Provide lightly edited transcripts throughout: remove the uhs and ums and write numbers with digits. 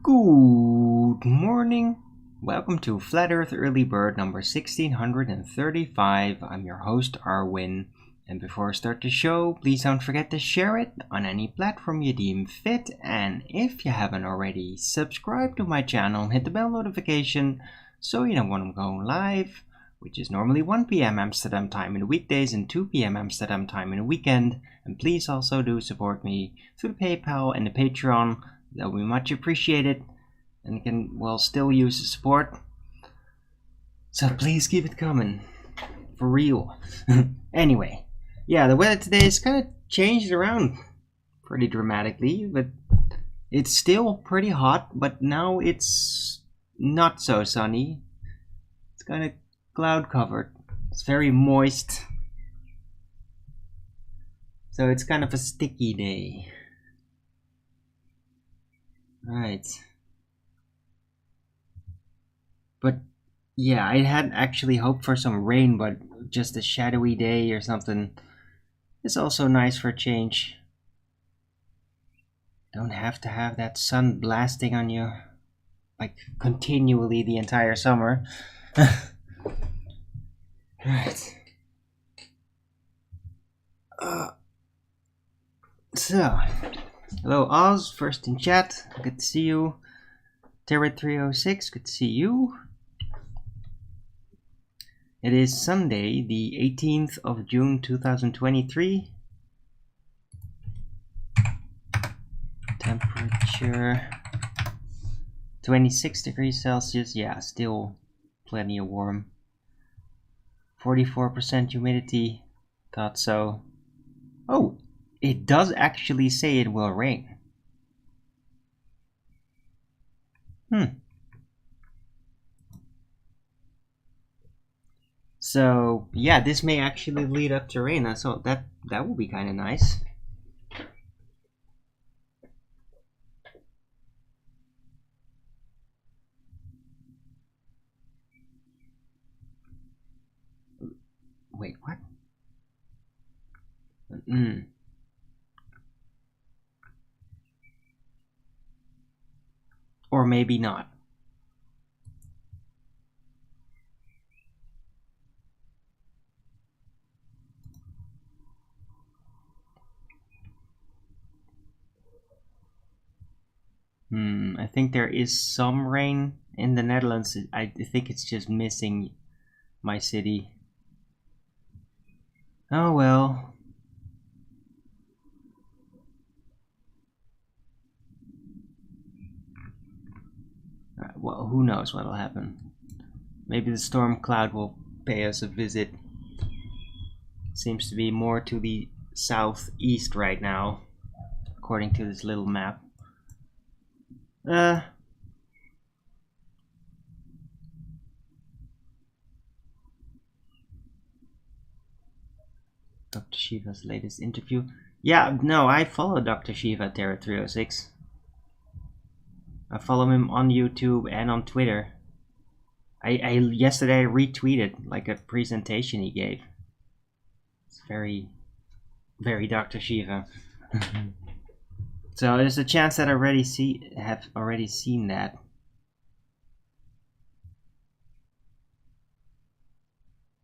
Good morning. Welcome to Flat Earth Early Bird number 1635. I'm your host, Arwin. And before I start the show, please don't forget to share it on any platform you deem fit. And if you haven't already, subscribe to my channel and hit the bell notification so you know when I'm going live, which is normally 1 p.m. Amsterdam time in the weekdays and 2 p.m. Amsterdam time in the weekend. And please also do support me through the PayPal and the Patreon. That would be much appreciated, and you can, well, still use the support. So please keep it coming. For real. Anyway, yeah, the weather today is kind of changed around pretty dramatically, but it's still pretty hot, but now it's not so sunny. It's kind of cloud covered. It's very moist. So it's kind of a sticky day. Right. But yeah, I had actually hoped for some rain, but just a shadowy day or something is also nice for a change. Don't have to have that sun blasting on you like continually the entire summer. Right. So, hello Oz, first in chat. Good to see you. Terra306, good to see you. It is Sunday, the 18th of June 2023. Temperature 26 degrees Celsius. Yeah, still plenty of warm. 44% humidity. Thought so. Oh, it does actually say it will rain. So yeah, this may actually lead up to rain. So that will be kind of nice. Wait, what? Or maybe not. I think there is some rain in the Netherlands. I think it's just missing my city. Oh well. Well, who knows what'll happen. Maybe the storm cloud will pay us a visit. Seems to be more to the southeast right now, according to this little map. Dr. Shiva's latest interview. Yeah, no, I follow Dr. Shiva Terra306. I follow him on YouTube and on Twitter. I yesterday retweeted like a presentation he gave. It's very, very Dr. Shiva. So there's a chance that I have already seen that.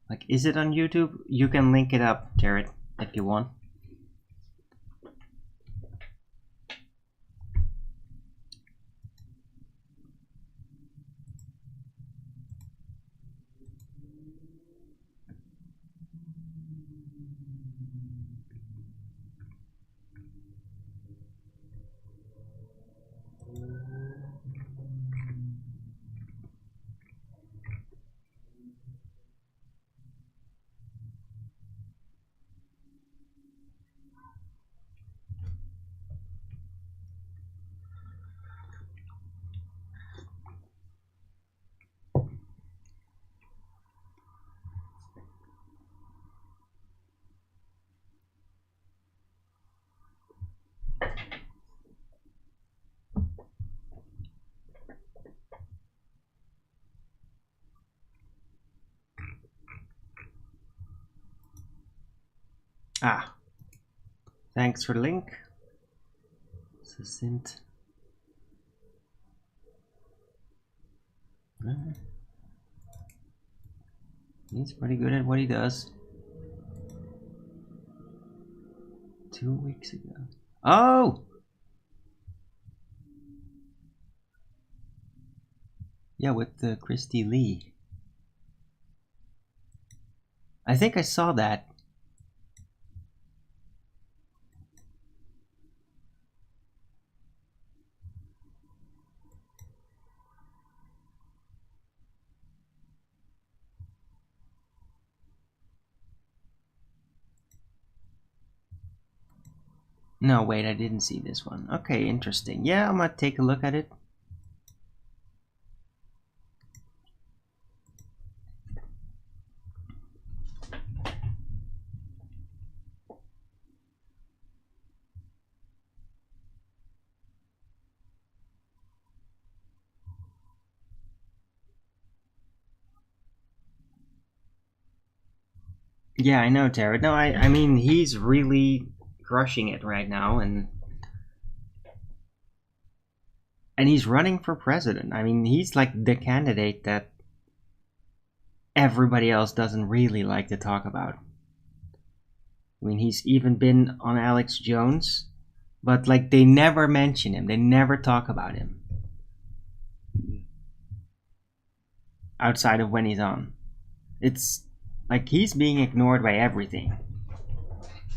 Like, is it on YouTube? You can link it up, Jared, if you want. Thanks for the link. Succinct. He's pretty good at what he does. 2 weeks ago. Oh! Yeah, with Christy Lee. I think I saw that. No, wait, I didn't see this one. Okay, interesting. Yeah, I'm gonna take a look at it. Yeah, I know, Tara. No, I mean, he's really crushing it right now, and he's running for president. I mean, he's like the candidate that everybody else doesn't really like to talk about. I mean, he's even been on Alex Jones, but like they never mention him. They never talk about him outside of when he's on. It's like he's being ignored by everything.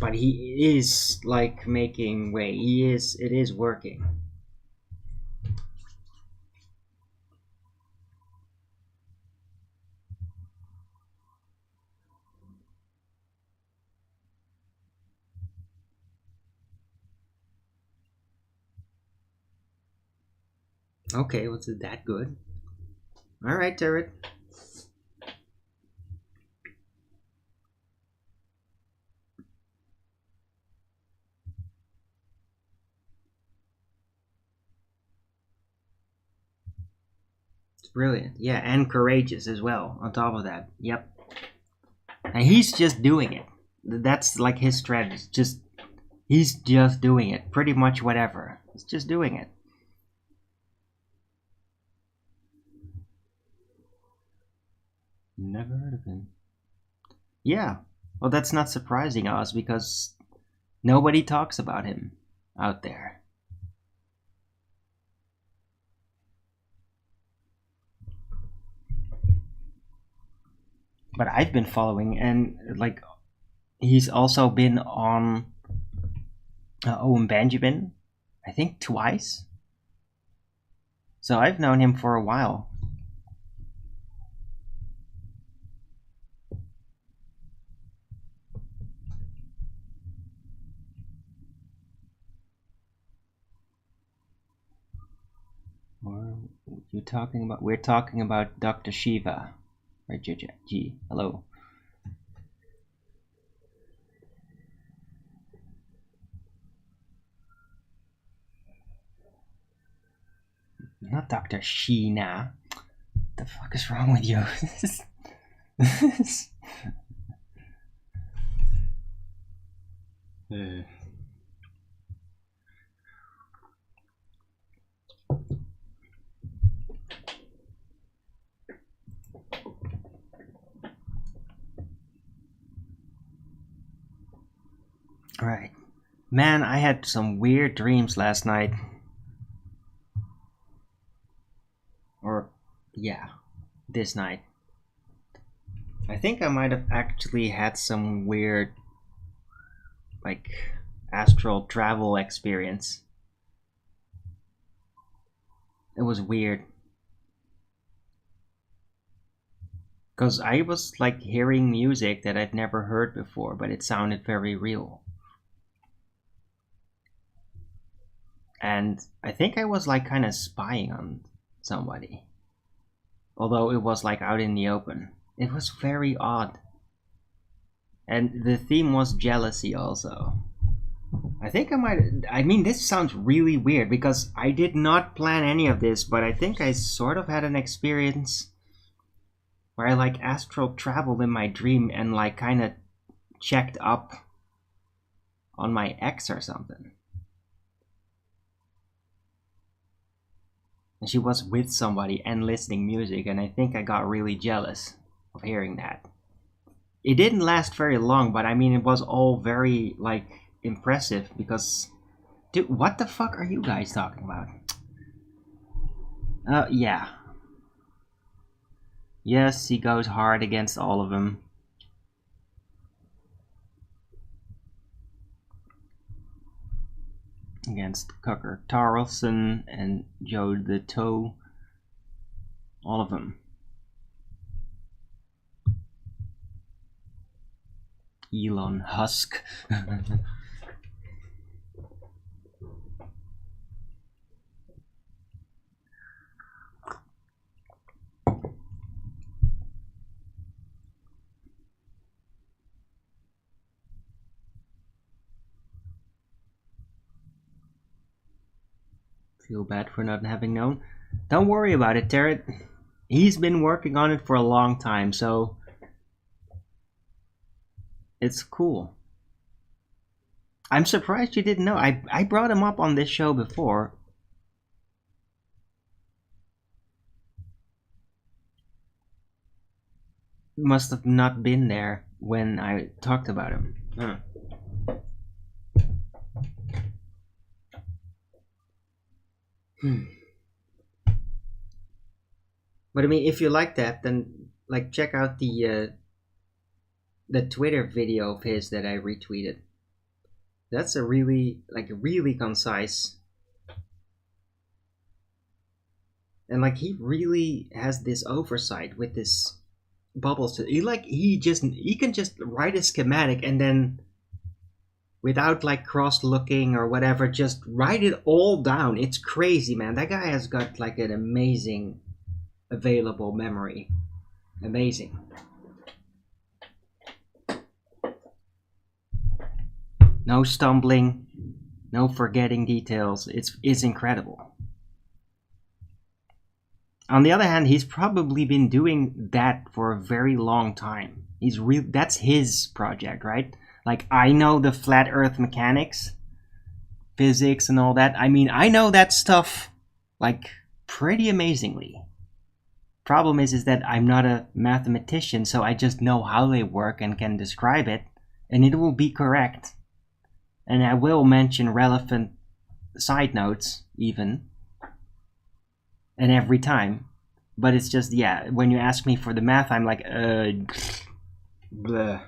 But he is like making way. It is working. Okay, was it that good? Alright, Turret. It's brilliant. Yeah, and courageous as well, on top of that. Yep. And he's just doing it. That's like his strategy. He's just doing it. Pretty much whatever. He's just doing it. Never heard of him. Yeah. Well, that's not surprising us because nobody talks about him out there. But I've been following, and like he's also been on Owen Benjamin, I think twice. So I've known him for a while. Or you talking about? We're talking about Dr. Shiva, right? G. Hello. Not Dr. Sheena. What the fuck is wrong with you? Alright. Man, I had some weird dreams last night. Or, yeah, this night. I think I might have actually had some weird, like, astral travel experience. It was weird. Because I was, like, hearing music that I'd never heard before, but it sounded very real. And I think I was, like, kind of spying on somebody. Although it was, like, out in the open. It was very odd. And the theme was jealousy also. I think I mean, this sounds really weird because I did not plan any of this, but I think I sort of had an experience where I like astral traveled in my dream and like kind of checked up on my ex or something. And she was with somebody and listening music, and I think I got really jealous of hearing that. It didn't last very long, but I mean, it was all very, like, impressive because... Dude, what the fuck are you guys talking about? Yeah. Yes, he goes hard against all of them. Against Tucker Carlson and Joe the Toe. All of them. Elon Husk. Feel bad for not having known. Don't worry about it, Tarot. He's been working on it for a long time, so it's cool. I'm surprised you didn't know. I brought him up on this show before. Must have not been there when I talked about him. Huh. But I mean, if you like that, then like check out the Twitter video of his that I retweeted. That's a really concise, and like he really has this oversight with this bubbles. He can just write a schematic and then without like cross looking or whatever, just write it all down. It's crazy, man. That guy has got like an amazing available memory. Amazing. No stumbling, no forgetting details. It's incredible. On the other hand, he's probably been doing that for a very long time. That's his project, right? Like, I know the flat earth mechanics, physics and all that. I mean, I know that stuff like pretty amazingly. Problem is that I'm not a mathematician, so I just know how they work and can describe it, and it will be correct. And I will mention relevant side notes, even, and every time. But it's just, yeah, when you ask me for the math, I'm like, bleh.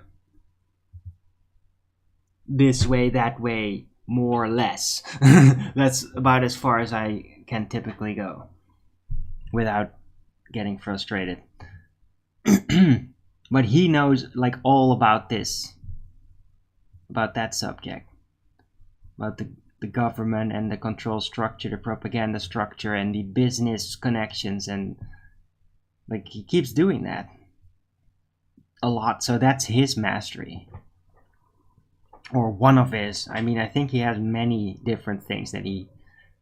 This way, that way, more or less. That's about as far as I can typically go without getting frustrated. But he knows like all about this, about that subject, about the government and the control structure, the propaganda structure, and the business connections, and like he keeps doing that a lot. So that's his mastery, or one of his. I mean, I think he has many different things that he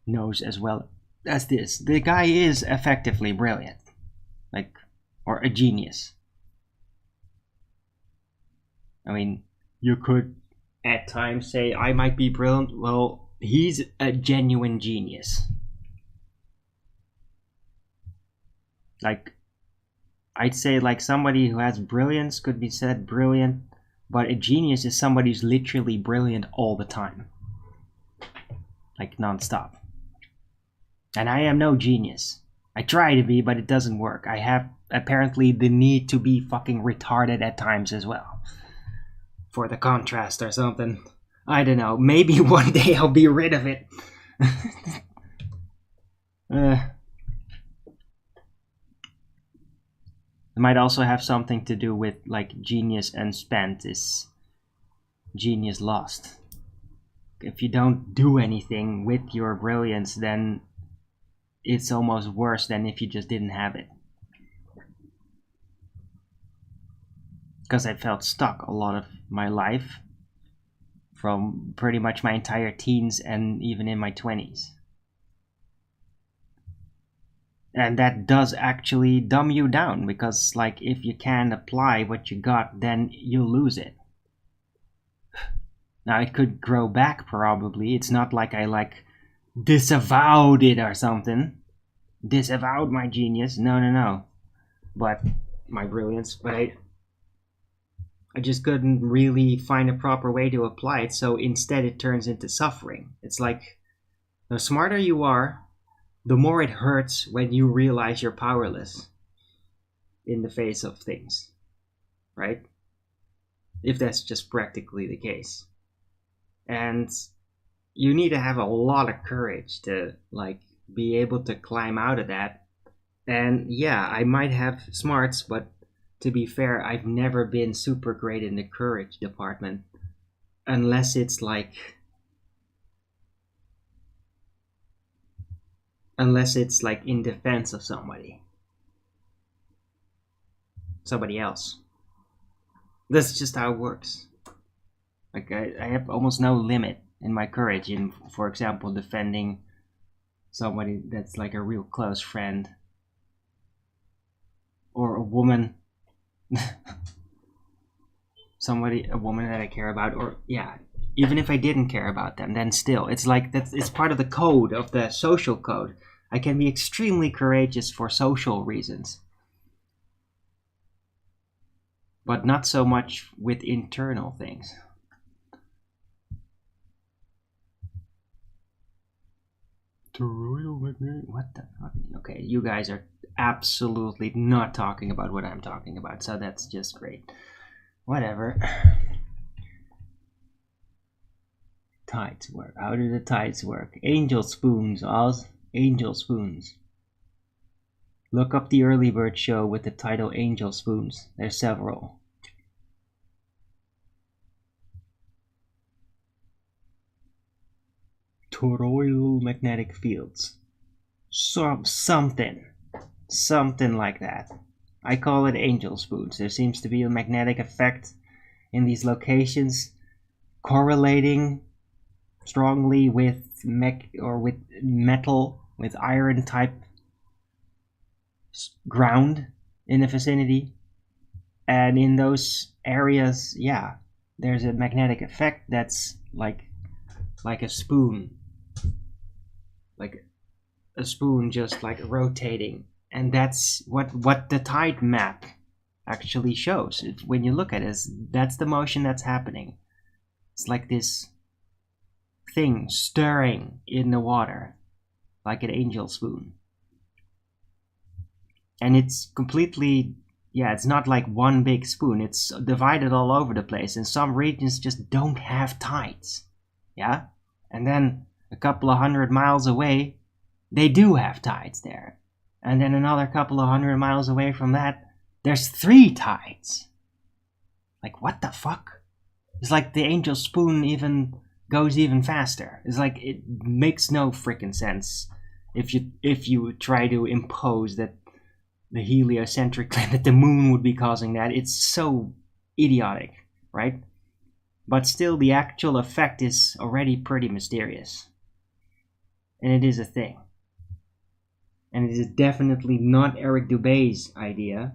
knows as well as this. The guy is effectively brilliant, like, or a genius. I mean, you could at times say I might be brilliant. Well, he's a genuine genius. Like, I'd say like somebody who has brilliance could be said brilliant, but a genius is somebody who's literally brilliant all the time, like non-stop. And I am no genius. I try to be, but it doesn't work. I have apparently the need to be fucking retarded at times as well, for the contrast or something. I don't know. Maybe one day I'll be rid of it. It might also have something to do with like genius unspent is genius lost. If you don't do anything with your brilliance, then it's almost worse than if you just didn't have it. Because I felt stuck a lot of my life, from pretty much my entire teens and even in my 20s. And that does actually dumb you down, because like if you can't apply what you got, then you lose it. Now it could grow back probably. It's not like I like disavowed it or something. disavowed my genius. No. But my brilliance. But I just couldn't really find a proper way to apply it. So instead, it turns into suffering. It's like the smarter you are, the more it hurts when you realize you're powerless in the face of things, right? If that's just practically the case. And you need to have a lot of courage to like be able to climb out of that. And yeah, I might have smarts, but to be fair, I've never been super great in the courage department unless it's like in defense of somebody else. That's just how it works. Like I have almost no limit in my courage in, for example, defending somebody that's like a real close friend or a woman. A woman that I care about, or yeah, even if I didn't care about them, then still, it's like it's part of the code, of the social code. I can be extremely courageous for social reasons, but not so much with internal things. What the fuck? Okay, you guys are absolutely not talking about what I'm talking about, so that's just great. Whatever. Tides work. How do the tides work? Angel spoons, Oz. Angel spoons. Look up the Early Bird show with the title Angel Spoons. There's several. Toroidal magnetic fields. Something like that. I call it angel spoons. There seems to be a magnetic effect in these locations correlating strongly with metal, with iron type ground in the vicinity. And in those areas, yeah, there's a magnetic effect that's like a spoon. Like a spoon just like rotating. And that's what the tide map actually shows. When you look at it, that's the motion that's happening. It's like this thing stirring in the water, like an angel spoon. And it's completely, yeah, it's not like one big spoon. It's divided all over the place. And some regions just don't have tides. Yeah? And then a couple of 100 miles away, they do have tides there. And then another couple of 100 miles away from that, there's 3 tides. Like, what the fuck? It's like the angel spoon goes even faster. It's like, it makes no freaking sense if you try to impose that the heliocentric claim that the moon would be causing that. It's so idiotic, right? But still, the actual effect is already pretty mysterious. And it is a thing. And it is definitely not Eric Dubé's idea.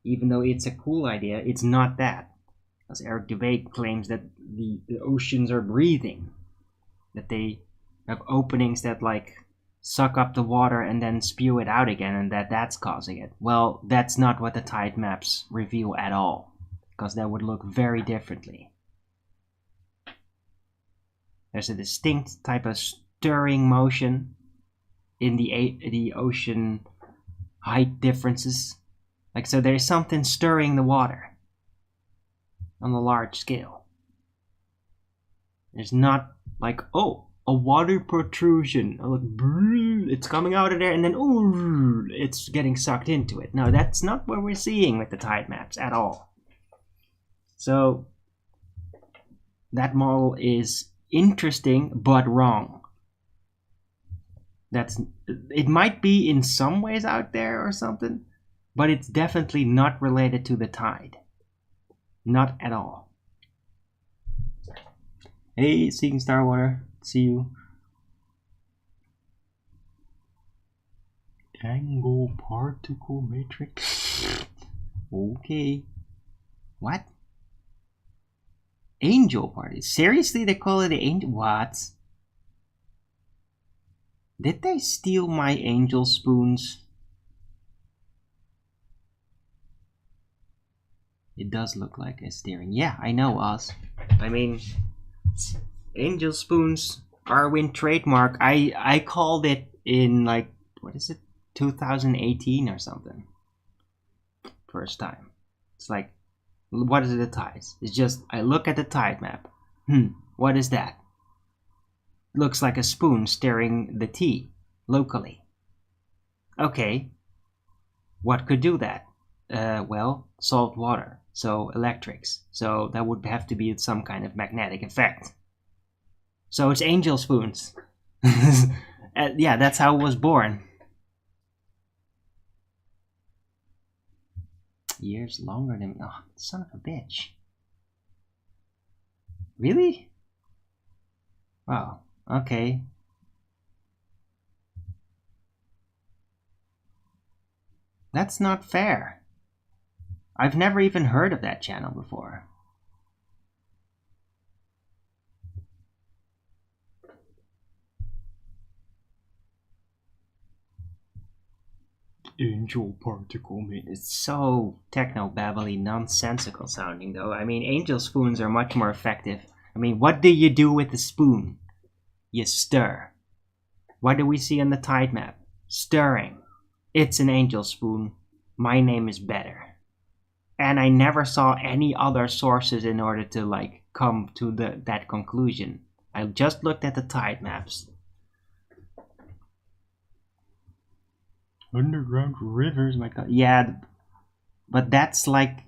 Even though it's a cool idea, it's not that. Because Eric Dubé claims that the oceans are breathing. That they have openings that like suck up the water and then spew it out again, and that's causing it. Well, that's not what the tide maps reveal at all. Because that would look very differently. There's a distinct type of stirring motion in the ocean height differences. Like, so there's something stirring the water on a large scale. There's not like, oh, a water protrusion. It's coming out of there and then, ooh, it's getting sucked into it. No, that's not what we're seeing with the tide maps at all. So that model is interesting but wrong. It might be in some ways out there or something, but it's definitely not related to the tide. Not at all. Hey, Seeking Starwater, see you. Angle particle matrix. Okay. What? Angel party? Seriously, they call it an angel? What? Did they steal my angel spoons? It does look like a steering. Yeah, I know, Oz. I mean, angel spoons, Arwin trademark. I called it in like, what is it, 2018 or something. First time. It's like, what is the tides? It's just, I look at the tide map. What is that? Looks like a spoon stirring the tea, locally. Okay, what could do that? Well, salt water, so electrics. So that would have to be some kind of magnetic effect. So it's angel spoons. Yeah, that's how it was born. Years longer than... Oh, son of a bitch. Really? Wow, okay. That's not fair. I've never even heard of that channel before. Angel particle, man. It's so techno-babbly, nonsensical sounding, though. I mean, angel spoons are much more effective. I mean, what do you do with the spoon? You stir. What do we see on the tide map? Stirring. It's an angel spoon. My name is better. And I never saw any other sources in order to, like, come to that conclusion. I just looked at the tide maps. Underground rivers, my god. Yeah, but that's like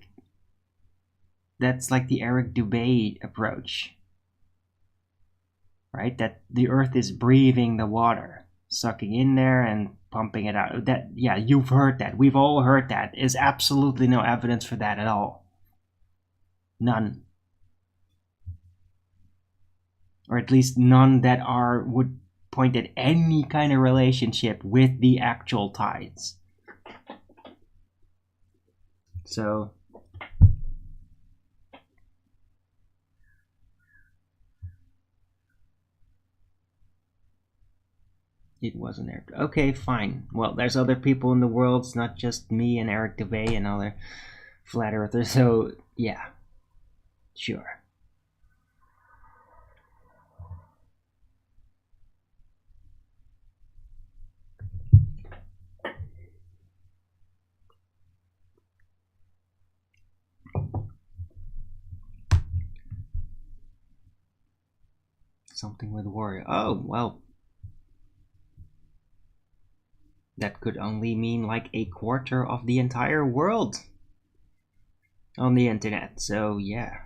the Eric Dubay approach, right? That the earth is breathing the water, sucking in there and pumping it out. That, yeah, you've heard that. We've all heard that. Is absolutely no evidence for that at all. None. Or at least none that would point at any kind of relationship with the actual tides. So it wasn't Eric. Okay, fine. Well, there's other people in the world. It's not just me and Eric DeVay and other flat earthers. So yeah, sure. Something with warrior. Oh, well. That could only mean like a quarter of the entire world on the internet. So yeah.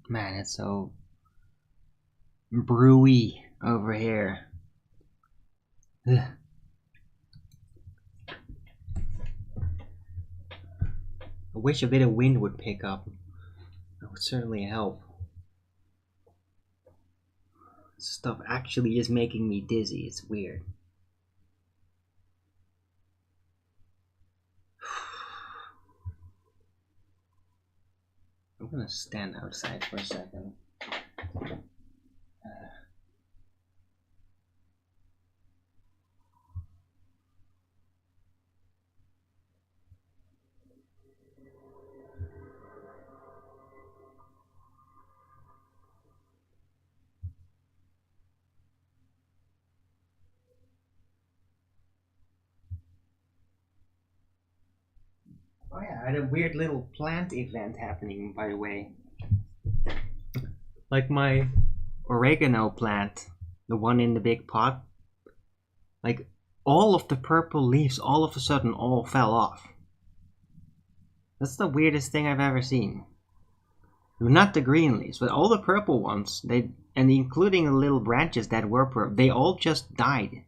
Man, it's so brewy over here. Ugh. I wish a bit of wind would pick up. That would certainly help. This stuff actually is making me dizzy. It's weird. I'm gonna stand outside for a second. Oh yeah, I had a weird little plant event happening, by the way. Like my oregano plant, the one in the big pot, like all of the purple leaves all of a sudden all fell off. That's the weirdest thing I've ever seen. Not the green leaves, but all the purple ones, and including the little branches that were purple, they all just died.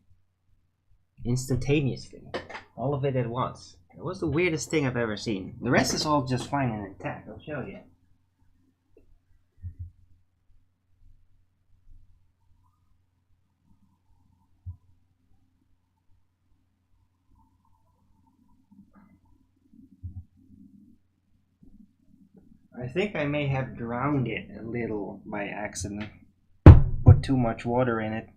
Instantaneously. All of it at once. It was the weirdest thing I've ever seen. The rest is all just fine and intact, I'll show you. I think I may have drowned it a little by accident. Put too much water in it.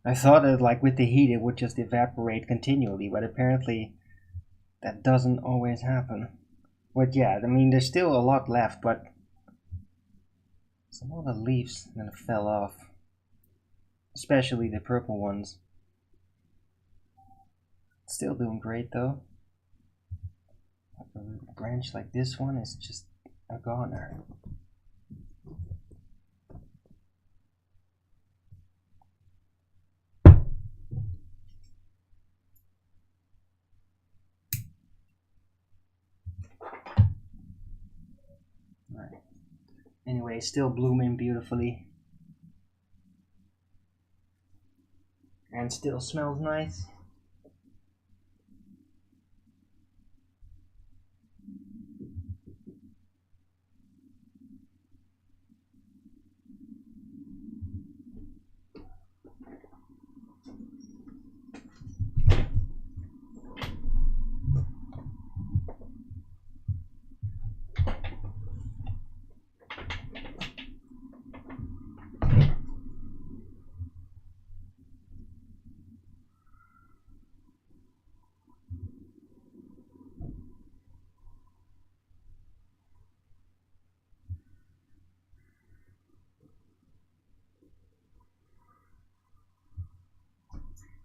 I thought that like with the heat it would just evaporate continually, but apparently that doesn't always happen. But yeah, I mean there's still a lot left, but some of the leaves that fell off. Especially the purple ones. Still doing great though. A branch like this one is just a goner. Right. Anyway, still blooming beautifully. And still smells nice.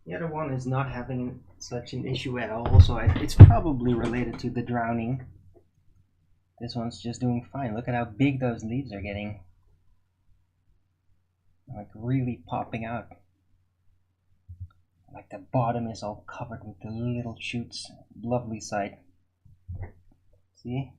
The other one is not having such an issue at all, so it's probably related to the drowning. This one's just doing fine. Look at how big those leaves are getting. Like really popping out. Like the bottom is all covered with the little shoots. Lovely sight. See?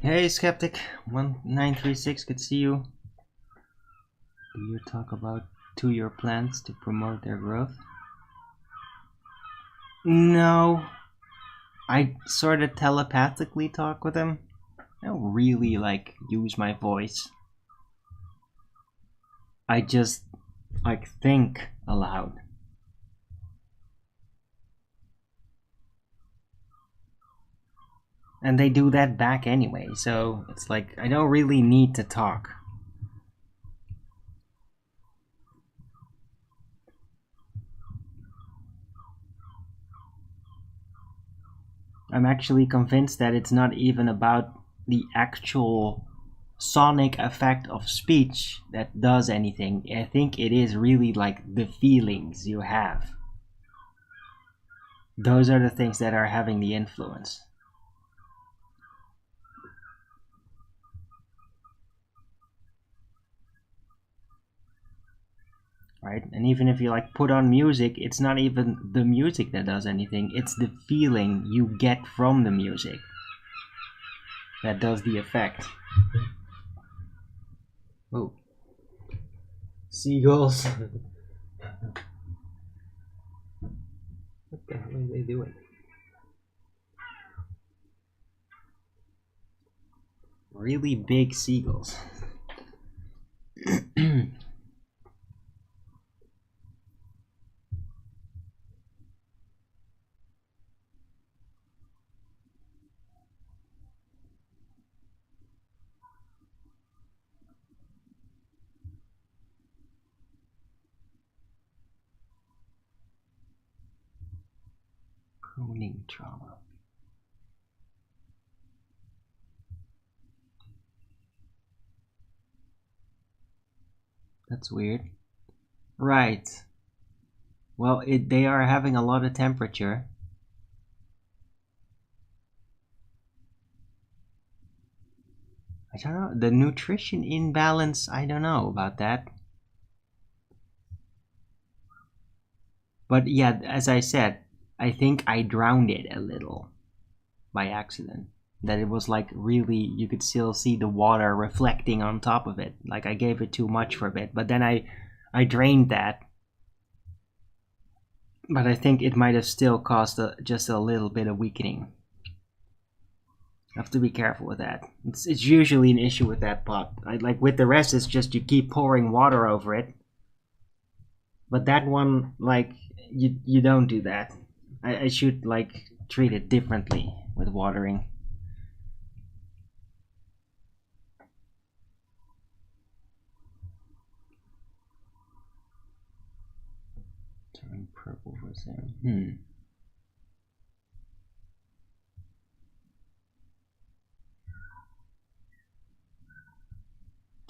Hey Skeptic 1936, good to see you. Do you talk about to your plants to promote their growth? No. I sort of telepathically talk with them. I don't really like use my voice. I just like think aloud. And they do that back anyway, so it's like I don't really need to talk. I'm actually convinced that it's not even about the actual sonic effect of speech that does anything. I think it is really like the feelings you have. Those are the things that are having the influence. Right? And even if you like put on music, it's not even the music that does anything, it's the feeling you get from the music that does the effect. Oh. Seagulls. What the hell are they doing? really big seagulls. Pruning trauma. That's weird. Right. Well, they are having a lot of temperature. I don't know. The nutrition imbalance, I don't know about that. But yeah, as I said, I think I drowned it a little by accident. That it was like really, you could still see the water reflecting on top of it. Like I gave it too much for a bit, but then I drained that. But I think it might have still caused just a little bit of weakening. I have to be careful with that. It's usually an issue with that pot. Like with the rest, it's just you keep pouring water over it. But that one, like, you don't do that. I should, like, treat it differently with watering. Turn purple for a second.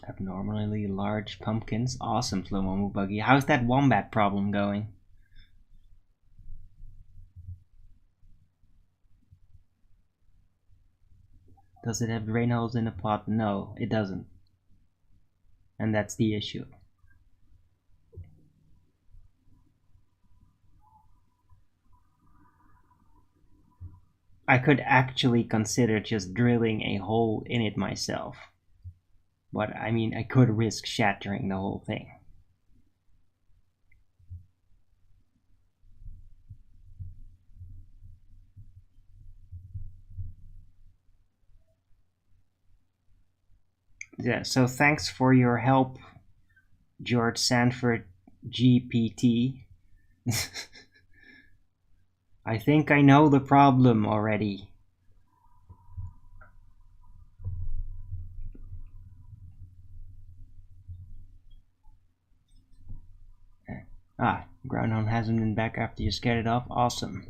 Abnormally large pumpkins. Awesome, Flomomu Buggy. How's that wombat problem going? Does it have drain holes in the pot? No, it doesn't. And that's the issue. I could actually consider just drilling a hole in it myself. But I mean, I could risk shattering the whole thing. Yeah, so thanks for your help, George Sanford GPT. I think I know the problem already. Groundhound hasn't been back after you scared it off. Awesome.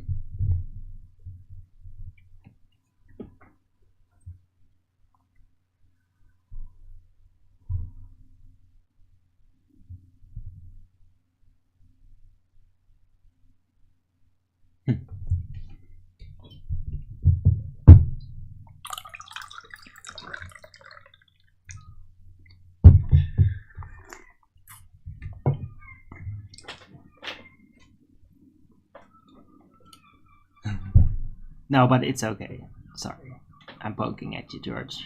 No, but it's okay. Sorry. I'm poking at you, George.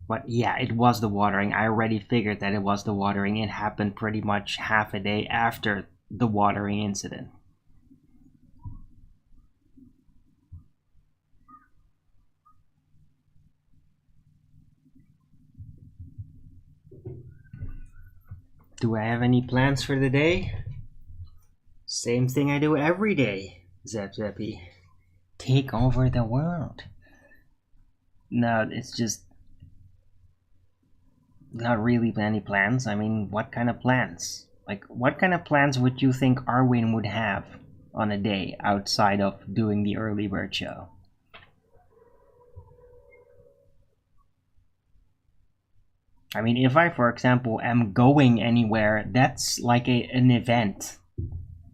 But yeah, it was the watering. I already figured that it was the watering. It happened pretty much half a day after the watering incident. Do I have any plans for the day? Same thing I do every day, Zep Zeppy. Take over the world. No, it's just not really any plans. I mean, what kind of plans? Like, what kind of plans would you think Arwin would have on a day outside of doing the early bird show? I mean, if I, for example, am going anywhere, that's like an event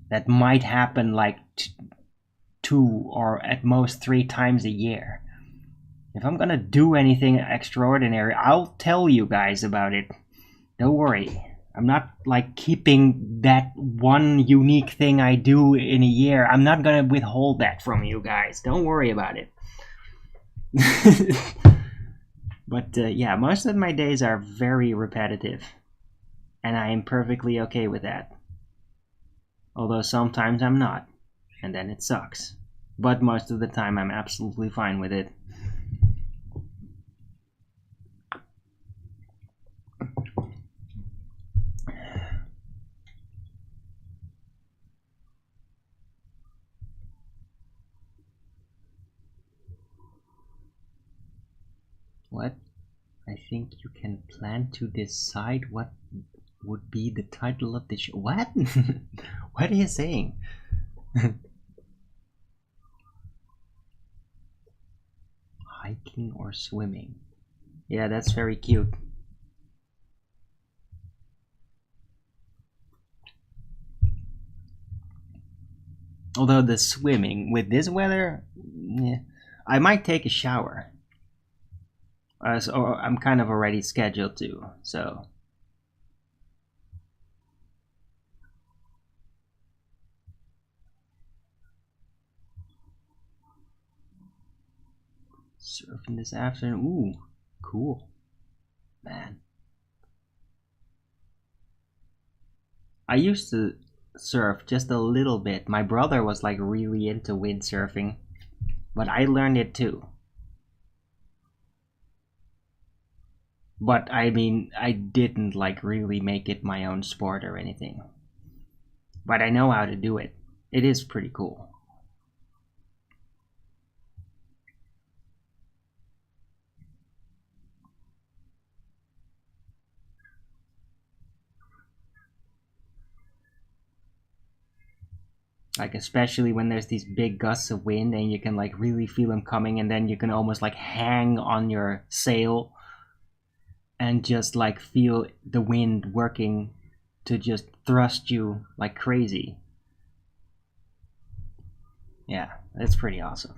that might happen like 2 or at most 3 times a year. If I'm gonna do anything extraordinary, I'll tell you guys about it. Don't worry. I'm not like keeping that one unique thing I do in a year. I'm not gonna withhold that from you guys. Don't worry about it. But yeah, most of my days are very repetitive. And I am perfectly okay with that. Although sometimes I'm not. And then it sucks. But most of the time I'm absolutely fine with it. What? I think you can plan to decide what would be the title of the show. What? What are you saying? Hiking or swimming? Yeah, that's very cute. Although the swimming with this weather, yeah, I might take a shower. So I'm kind of already scheduled to, so. Surfing this afternoon. Ooh, cool. Man. I used to surf just a little bit. My brother was like really into windsurfing, but I learned it too. But I mean, I didn't like really make it my own sport or anything. But I know how to do it. It is pretty cool. Like especially when there's these big gusts of wind and you can like really feel them coming, and then you can almost like hang on your sail and just like feel the wind working to just thrust you like crazy. Yeah, it's pretty awesome.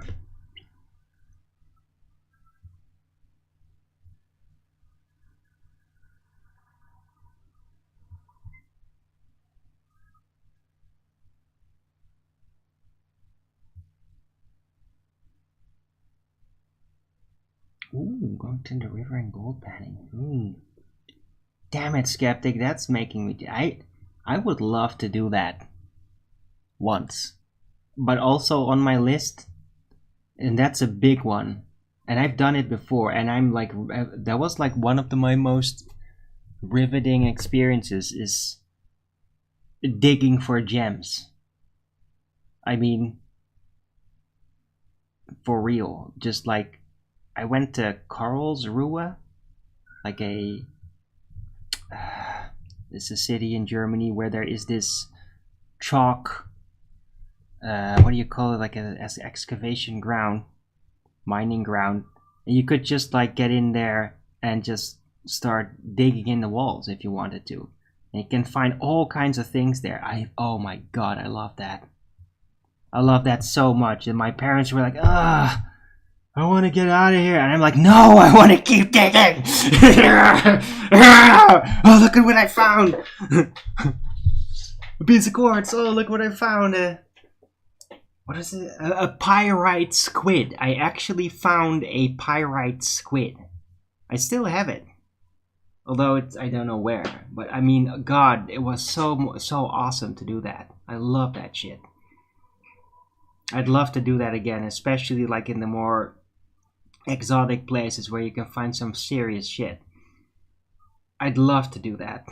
Ooh, going to the river and gold panning. Ooh. Damn it, Skeptic, that's making me... I would love to do that. Once. But also on my list, and that's a big one. And I've done it before, and I'm like... That was like one of my most riveting experiences, is digging for gems. I mean... For real. Just like... I went to Karlsruhe, like a... It's a city in Germany where there is this chalk, what do you call it, like a excavation ground, mining ground, and you could just like get in there and just start digging in the walls if you wanted to, and you can find all kinds of things there. Oh my god, I love that. I love that so much, and my parents were like, I want to get out of here. And I'm like, no, I want to keep digging. Oh, look at what I found. A piece of quartz. Oh, look what I found. What is it? A pyrite squid. I actually found a pyrite squid. I still have it. Although I don't know where. But I mean, God, it was so awesome to do that. I love that shit. I'd love to do that again, especially like in the more exotic places where you can find some serious shit. I'd love to do that.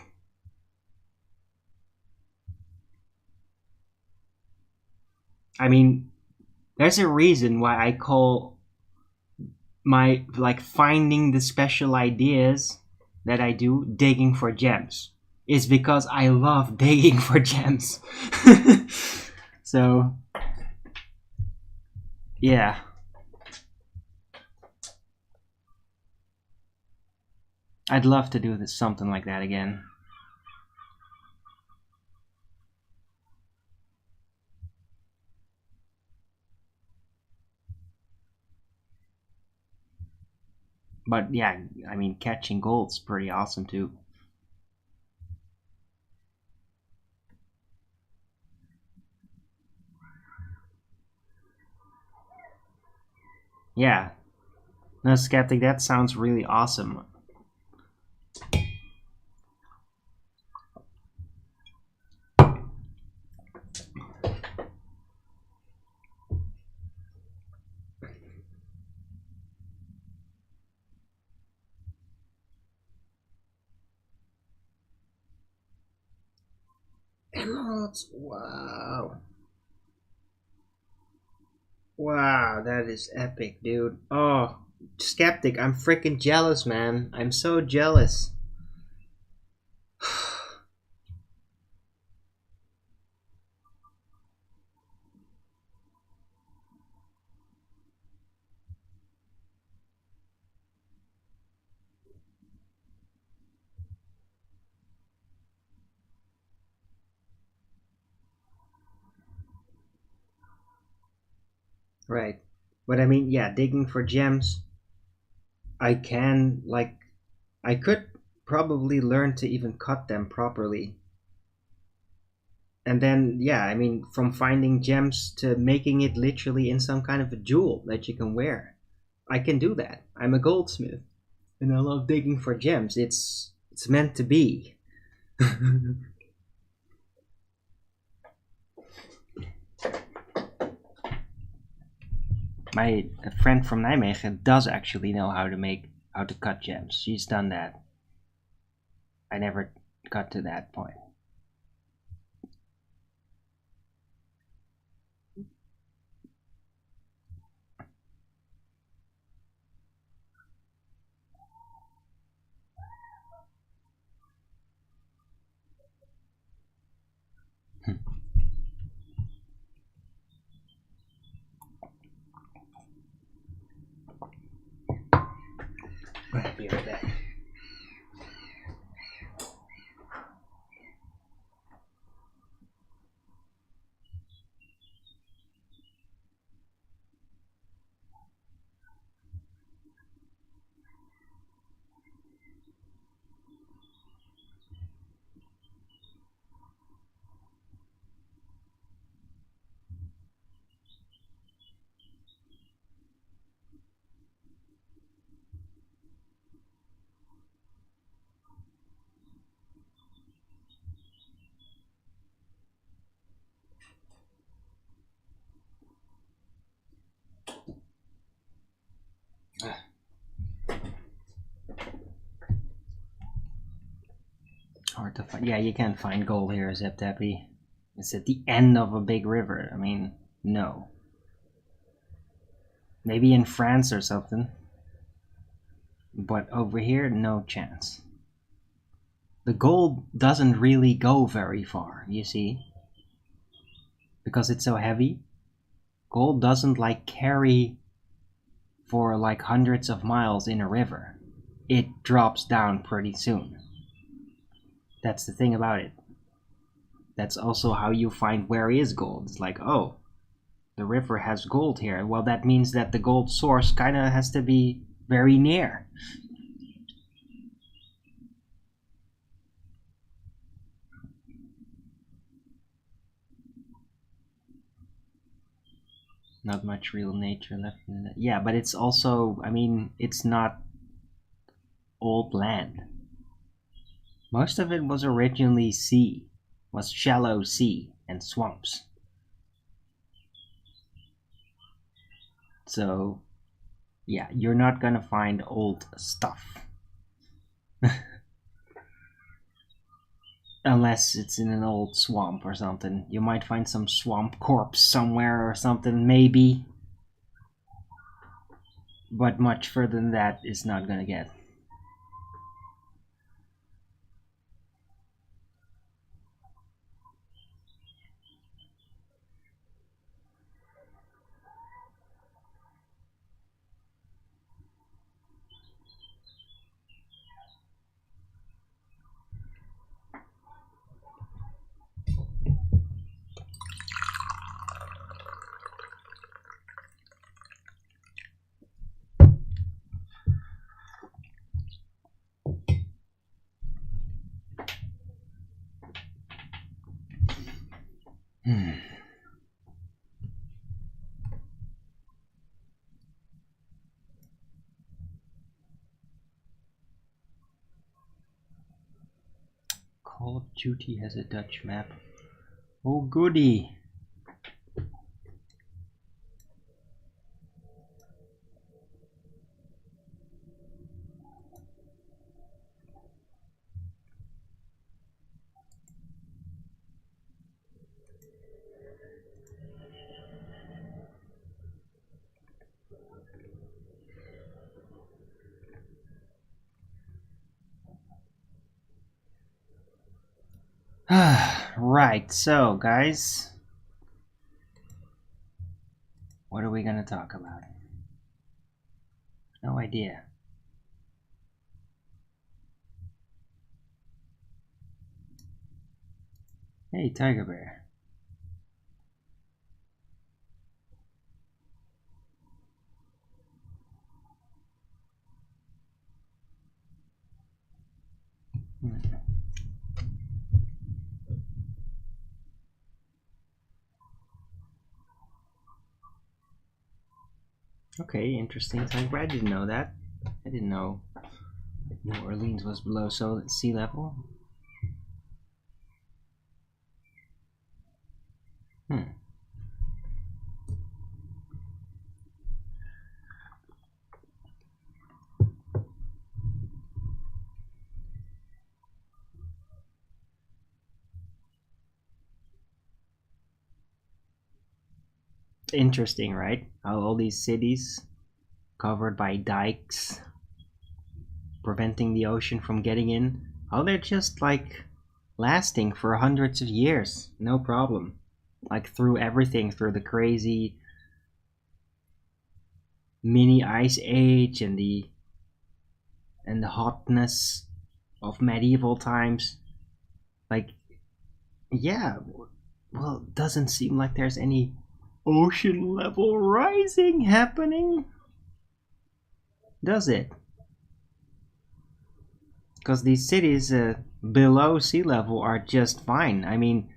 I mean, there's a reason why I call my like finding the special ideas that I do digging for gems. Is because I love digging for gems. So yeah. I'd love to do something like that again. But yeah, I mean, catching gold's pretty awesome too. Yeah. No, Skeptic, that sounds really awesome. Emeralds, wow. Wow, that is epic, dude. Oh, skeptic. I'm freaking jealous, man. I'm so jealous. Right. But I mean, yeah, digging for gems, I can, like, I could probably learn to even cut them properly. And then, yeah, I mean, from finding gems to making it literally in some kind of a jewel that you can wear. I can do that. I'm a goldsmith. And I love digging for gems. It's meant to be. My friend from Nijmegen does actually know how to cut gems. She's done that. I never got to that point. Right, be right back. Hard to find. Yeah, you can't find gold here, Zeptepi. It's at the end of a big river. I mean, no. Maybe in France or something. But over here, no chance. The gold doesn't really go very far, you see. Because it's so heavy. Gold doesn't like carry for like hundreds of miles in a river. It drops down pretty soon. That's the thing about it. That's also how you find where is gold. It's like, oh, the river has gold here. Well, that means that the gold source kind of has to be very near. Not much real nature left in it. Yeah, but it's also, I mean, it's not old land. Most of it was originally sea, was shallow sea and swamps. So, yeah, you're not gonna find old stuff. Unless it's in an old swamp or something. You might find some swamp corpse somewhere or something, maybe. But much further than that is not gonna get. Call of Duty has a Dutch map. Oh goody! Right, so guys, what are we gonna talk about? No idea. Hey, Tiger Bear. Okay, interesting. So I'm glad you didn't know that. I didn't know New Orleans was below sea level. Interesting, right? How all these cities covered by dikes preventing the ocean from getting in, how they're just like lasting for hundreds of years, no problem. Like through everything, through the crazy mini ice age and the hotness of medieval times. Like, yeah, well, it doesn't seem like there's any ocean level rising happening, does it? Because these cities below sea level are just fine. I mean,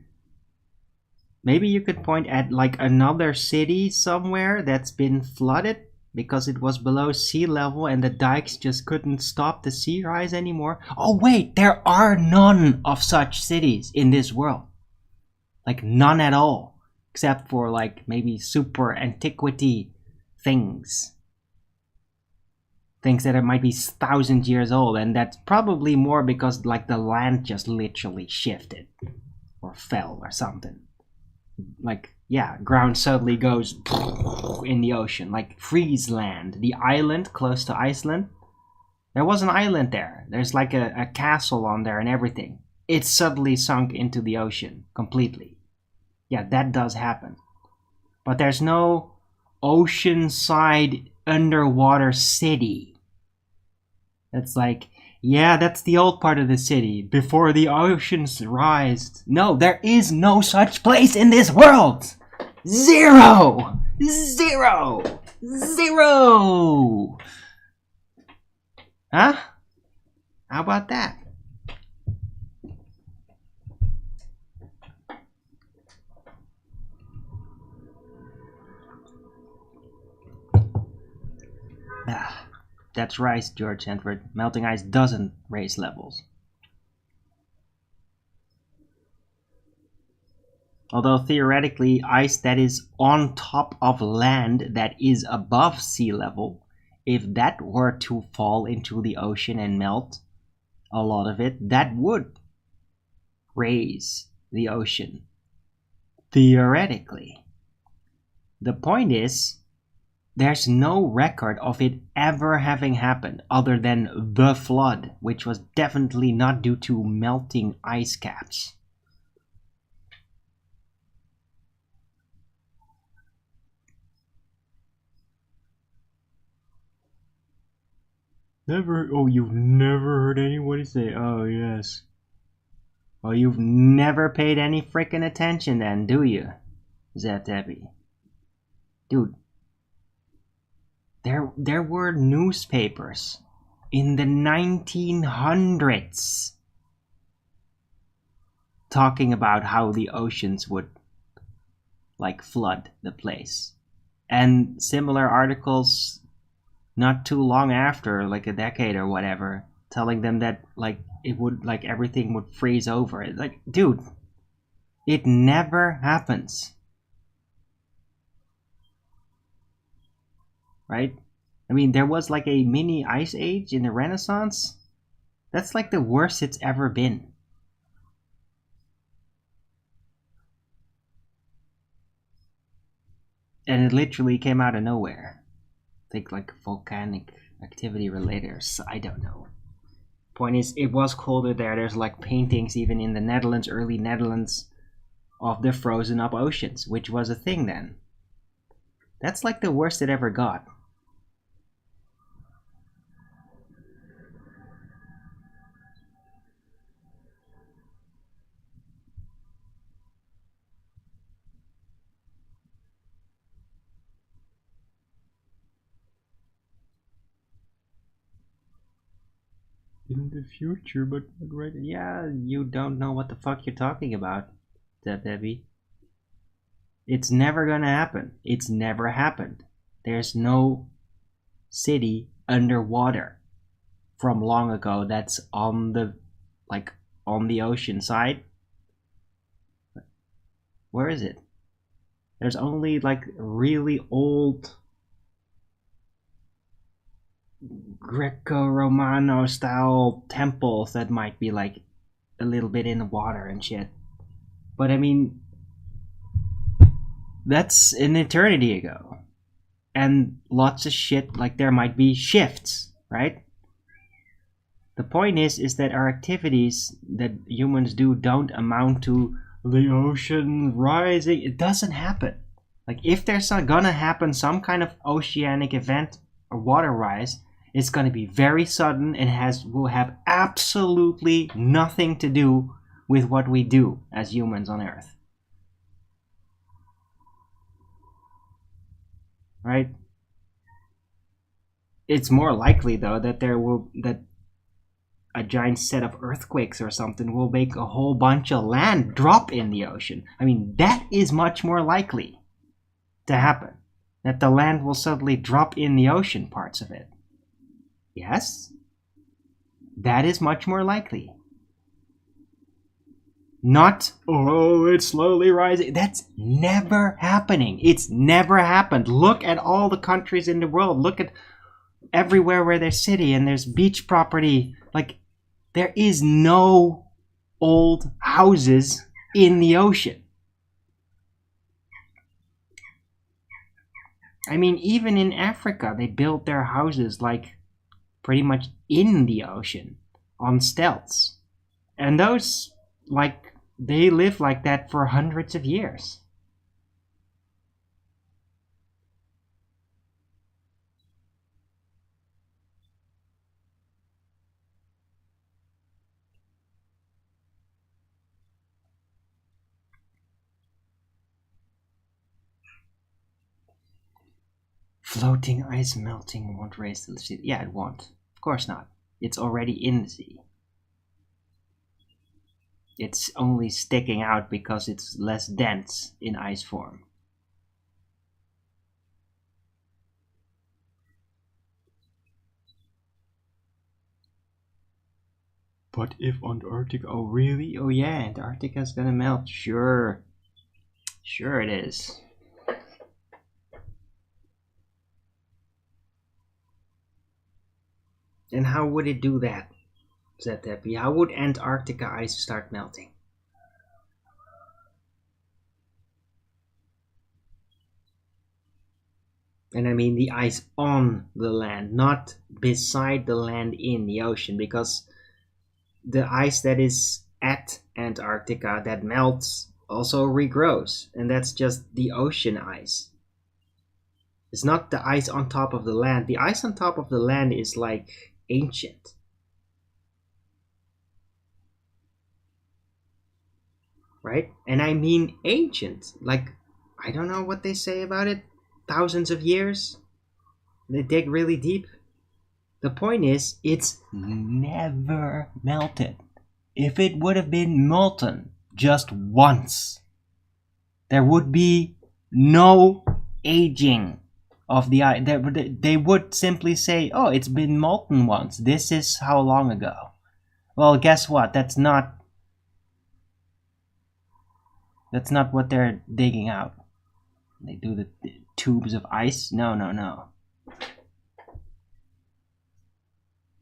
maybe you could point at like another city somewhere that's been flooded because it was below sea level and the dikes just couldn't stop the sea rise anymore. Oh wait, there are none of such cities in this world. Like none at all. Except for like maybe super antiquity things. Things that it might be 1,000 years old, and that's probably more because like the land just literally shifted or fell or something. Like, yeah, ground suddenly goes in the ocean, like Friesland, the island close to Iceland. There was an island there. There's like a castle on there and everything. It suddenly sunk into the ocean completely. Yeah, that does happen. But there's no oceanside underwater city. It's like, yeah, that's the old part of the city before the oceans rise. No, there is no such place in this world. Zero! Zero! Zero! Huh? How about that? Ah, that's right, George Hanford. Melting ice doesn't raise levels. Although theoretically, ice that is on top of land that is above sea level, if that were to fall into the ocean and melt, a lot of it, that would raise the ocean. Theoretically. The point is, there's no record of it ever having happened other than the flood, which was definitely not due to melting ice caps. You've never heard anybody say, oh yes. Well, you've never paid any frickin' attention then, do you, Zatabi? Dude, there were newspapers in the 1900s talking about how the oceans would like flood the place. And similar articles not too long after, like a decade or whatever, telling them that like it would like everything would freeze over. Like, dude, it never happens. Right? I mean, there was like a mini ice age in the Renaissance. That's like the worst it's ever been. And it literally came out of nowhere. I think like volcanic activity related, or I don't know. Point is, it was colder there. There's like paintings even in the Netherlands, early Netherlands, of the frozen up oceans, which was a thing then. That's like the worst it ever got. In the future, but right, yeah, you don't know what the fuck you're talking about, Debbie. It's never gonna happen. It's never happened. There's no city underwater from long ago that's on the ocean side. Where is it? There's only like really old Greco-Romano style temples that might be like a little bit in the water and shit. But I mean, that's an eternity ago. And lots of shit, like there might be shifts, right? The point is that our activities that humans do don't amount to the ocean rising. It doesn't happen. Like if there's gonna happen some kind of oceanic event or water rise, it's gonna be very sudden and will have absolutely nothing to do with what we do as humans on Earth. Right? It's more likely though that that a giant set of earthquakes or something will make a whole bunch of land drop in the ocean. I mean, that is much more likely to happen. That the land will suddenly drop in the ocean, parts of it. Yes? That is much more likely. Not, oh, it's slowly rising. That's never happening. It's never happened. Look at all the countries in the world. Look at everywhere where there's city and there's beach property. Like, there is no old houses in the ocean. I mean, even in Africa, they built their houses like pretty much in the ocean on stilts. And those, like, they live like that for hundreds of years. Floating ice melting won't raise the sea. Yeah, it won't. Of course not. It's already in the sea. It's only sticking out because it's less dense in ice form. But if Antarctica... Oh, really? Oh, yeah, Antarctica's gonna melt. Sure. Sure it is. And how would it do that, Zetepi? How would Antarctica ice start melting? And I mean the ice on the land, not beside the land in the ocean, because the ice that is at Antarctica that melts also regrows, and that's just the ocean ice. It's not the ice on top of the land. The ice on top of the land is like ancient. Right? And I mean ancient. Like, I don't know what they say about it. Thousands of years. They dig really deep. The point is, it's never melted. If it would have been molten just once, there would be no aging of the ice. They would simply say, oh, it's been molten once. This is how long ago. Well, guess what? That's not what they're digging out. They do the tubes of ice. No.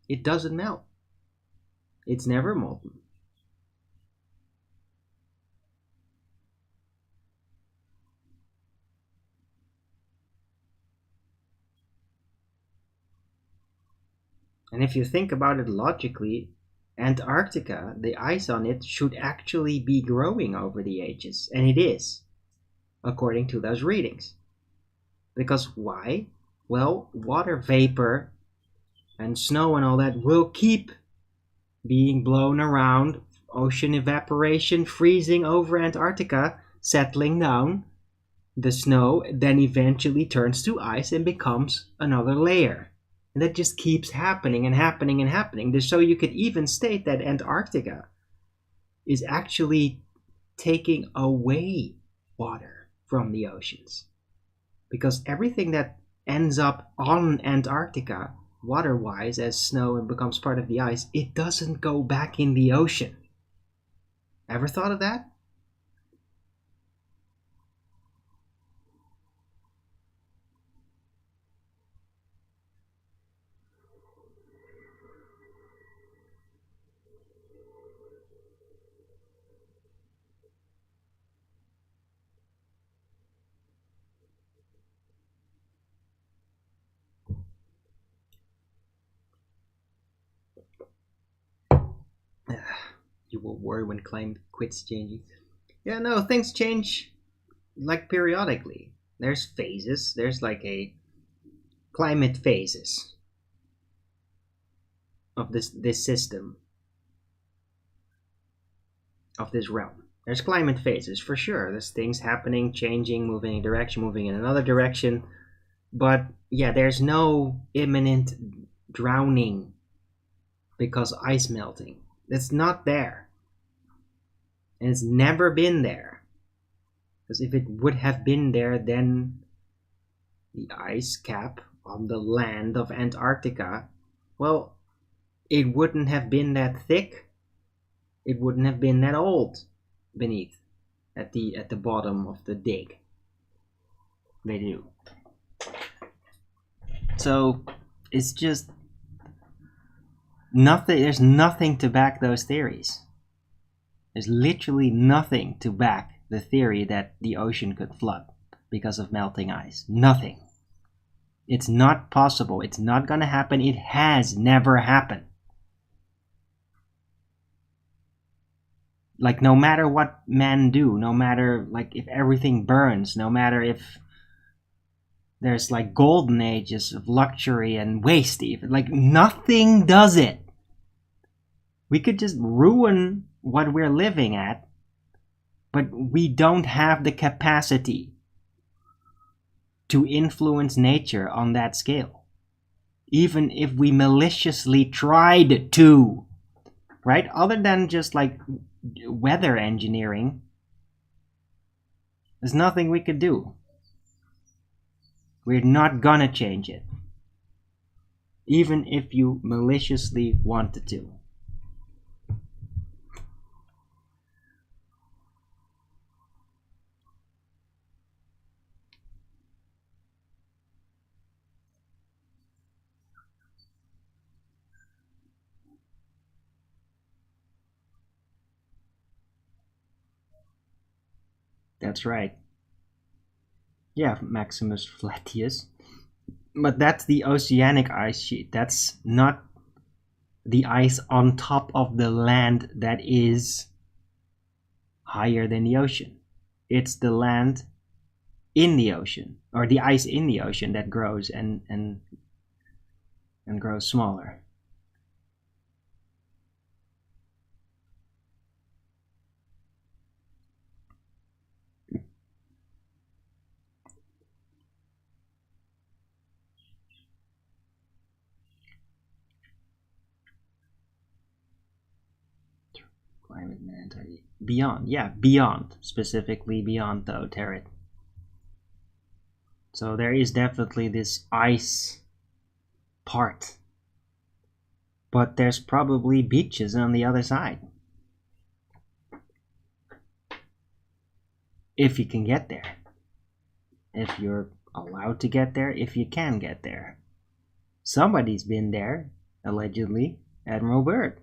It doesn't melt. It's never molten. And if you think about it logically, Antarctica, the ice on it should actually be growing over the ages, and it is, according to those readings. Because why? Well, water vapor and snow and all that will keep being blown around, ocean evaporation, freezing over Antarctica, settling down. The snow then eventually turns to ice and becomes another layer. And that just keeps happening and happening and happening. So you could even state that Antarctica is actually taking away water from the oceans. Because everything that ends up on Antarctica, water-wise, as snow and becomes part of the ice, it doesn't go back in the ocean. Ever thought of that? You will worry when climate quits changing. Yeah, no, things change like periodically. There's phases. There's like a climate phases of this system, of this realm. There's climate phases for sure. There's things happening, changing, moving in a direction, moving in another direction. But yeah, there's no imminent drowning because ice melting. It's not there. And it's never been there. Because if it would have been there, then the ice cap on the land of Antarctica, well, it wouldn't have been that thick. It wouldn't have been that old beneath at the bottom of the dig. They do. So it's just nothing. There's nothing to back those theories. There's literally nothing to back the theory that the ocean could flood because of melting ice. Nothing. It's not possible. It's not going to happen. It has never happened. Like, no matter what men do, no matter, like, if everything burns, no matter if there's, like, golden ages of luxury and waste, even, like, nothing does it. We could just ruin what we're living at, but we don't have the capacity to influence nature on that scale. Even if we maliciously tried to, right? Other than just like weather engineering, there's nothing we could do. We're not gonna change it. Even if you maliciously wanted to. That's right. Yeah, Maximus Flacius. But that's the oceanic ice sheet. That's not the ice on top of the land that is higher than the ocean. It's the land in the ocean, or the ice in the ocean, that grows and grows smaller. Climate man, beyond, yeah, beyond, specifically beyond though, Territ. So there is definitely this ice part, but there's probably beaches on the other side. If you can get there. If you're allowed to get there, if you can get there. Somebody's been there, allegedly, Admiral Byrd.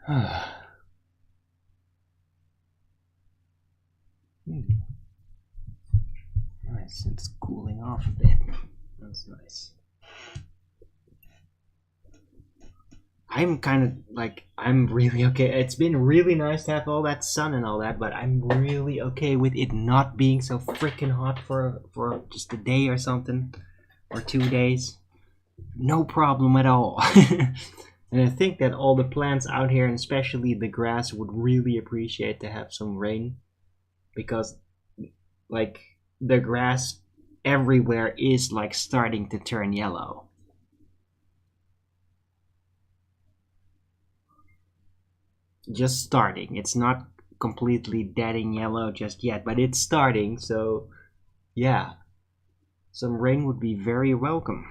Nice, it's cooling off a bit. That's nice. I'm kind of like, I'm really okay. It's been really nice to have all that sun and all that, but I'm really okay with it not being so freaking hot for just a day or something, or 2 days. No problem at all. And I think that all the plants out here, and especially the grass, would really appreciate to have some rain, because like the grass everywhere is like starting to turn yellow. Just starting. It's not completely deading yellow just yet, but it's starting, so yeah. Some rain would be very welcome.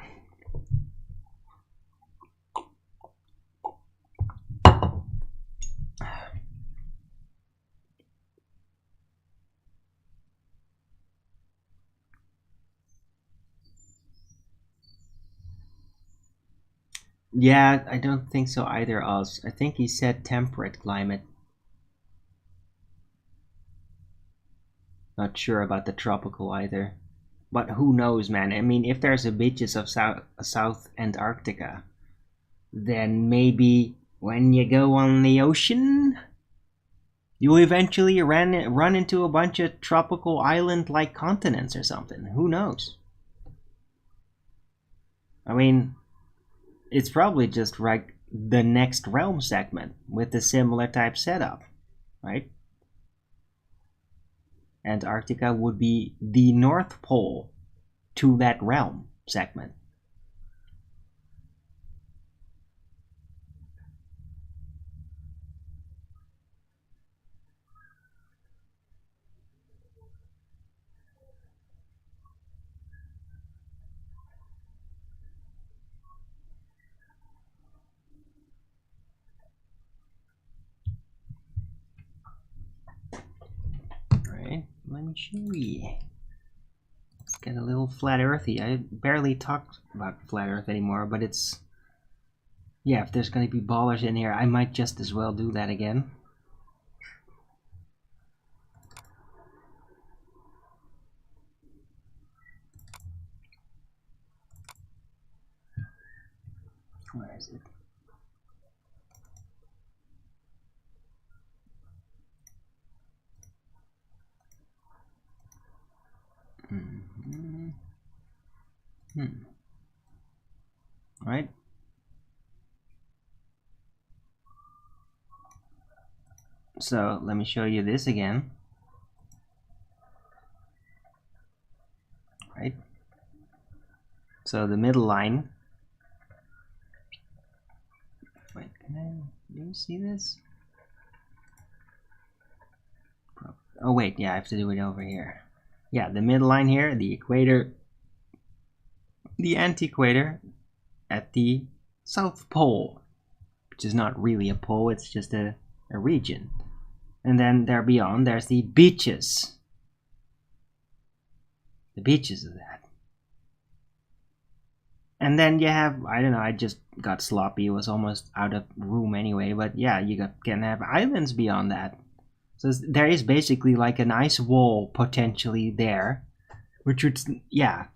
Yeah, I don't think so either, Oz. I think he said temperate climate. Not sure about the tropical either. But who knows, man? I mean, if there's a beaches of South Antarctica, then maybe when you go on the ocean, you'll eventually run into a bunch of tropical island-like continents or something. Who knows? I mean, it's probably just like the next realm segment with a similar type setup, right? Antarctica would be the North Pole to that realm segment. Alright, let me show you. Let's get a little flat earthy. I barely talked about flat earth anymore, but it's... yeah, if there's gonna be ballers in here, I might just as well do that again. Where is it? Right? So let me show you this again. Right? So the middle line. Wait, do you see this? Oh wait, yeah, I have to do it over here. Yeah, the middle line here, the equator, the anti-equator at the South Pole, which is not really a pole, it's just a region. And then there beyond, there's the beaches. The beaches of that. And then you have, I don't know, I just got sloppy, it was almost out of room anyway, but yeah, you can have islands beyond that. So there is basically like an ice wall potentially there, which would, yeah,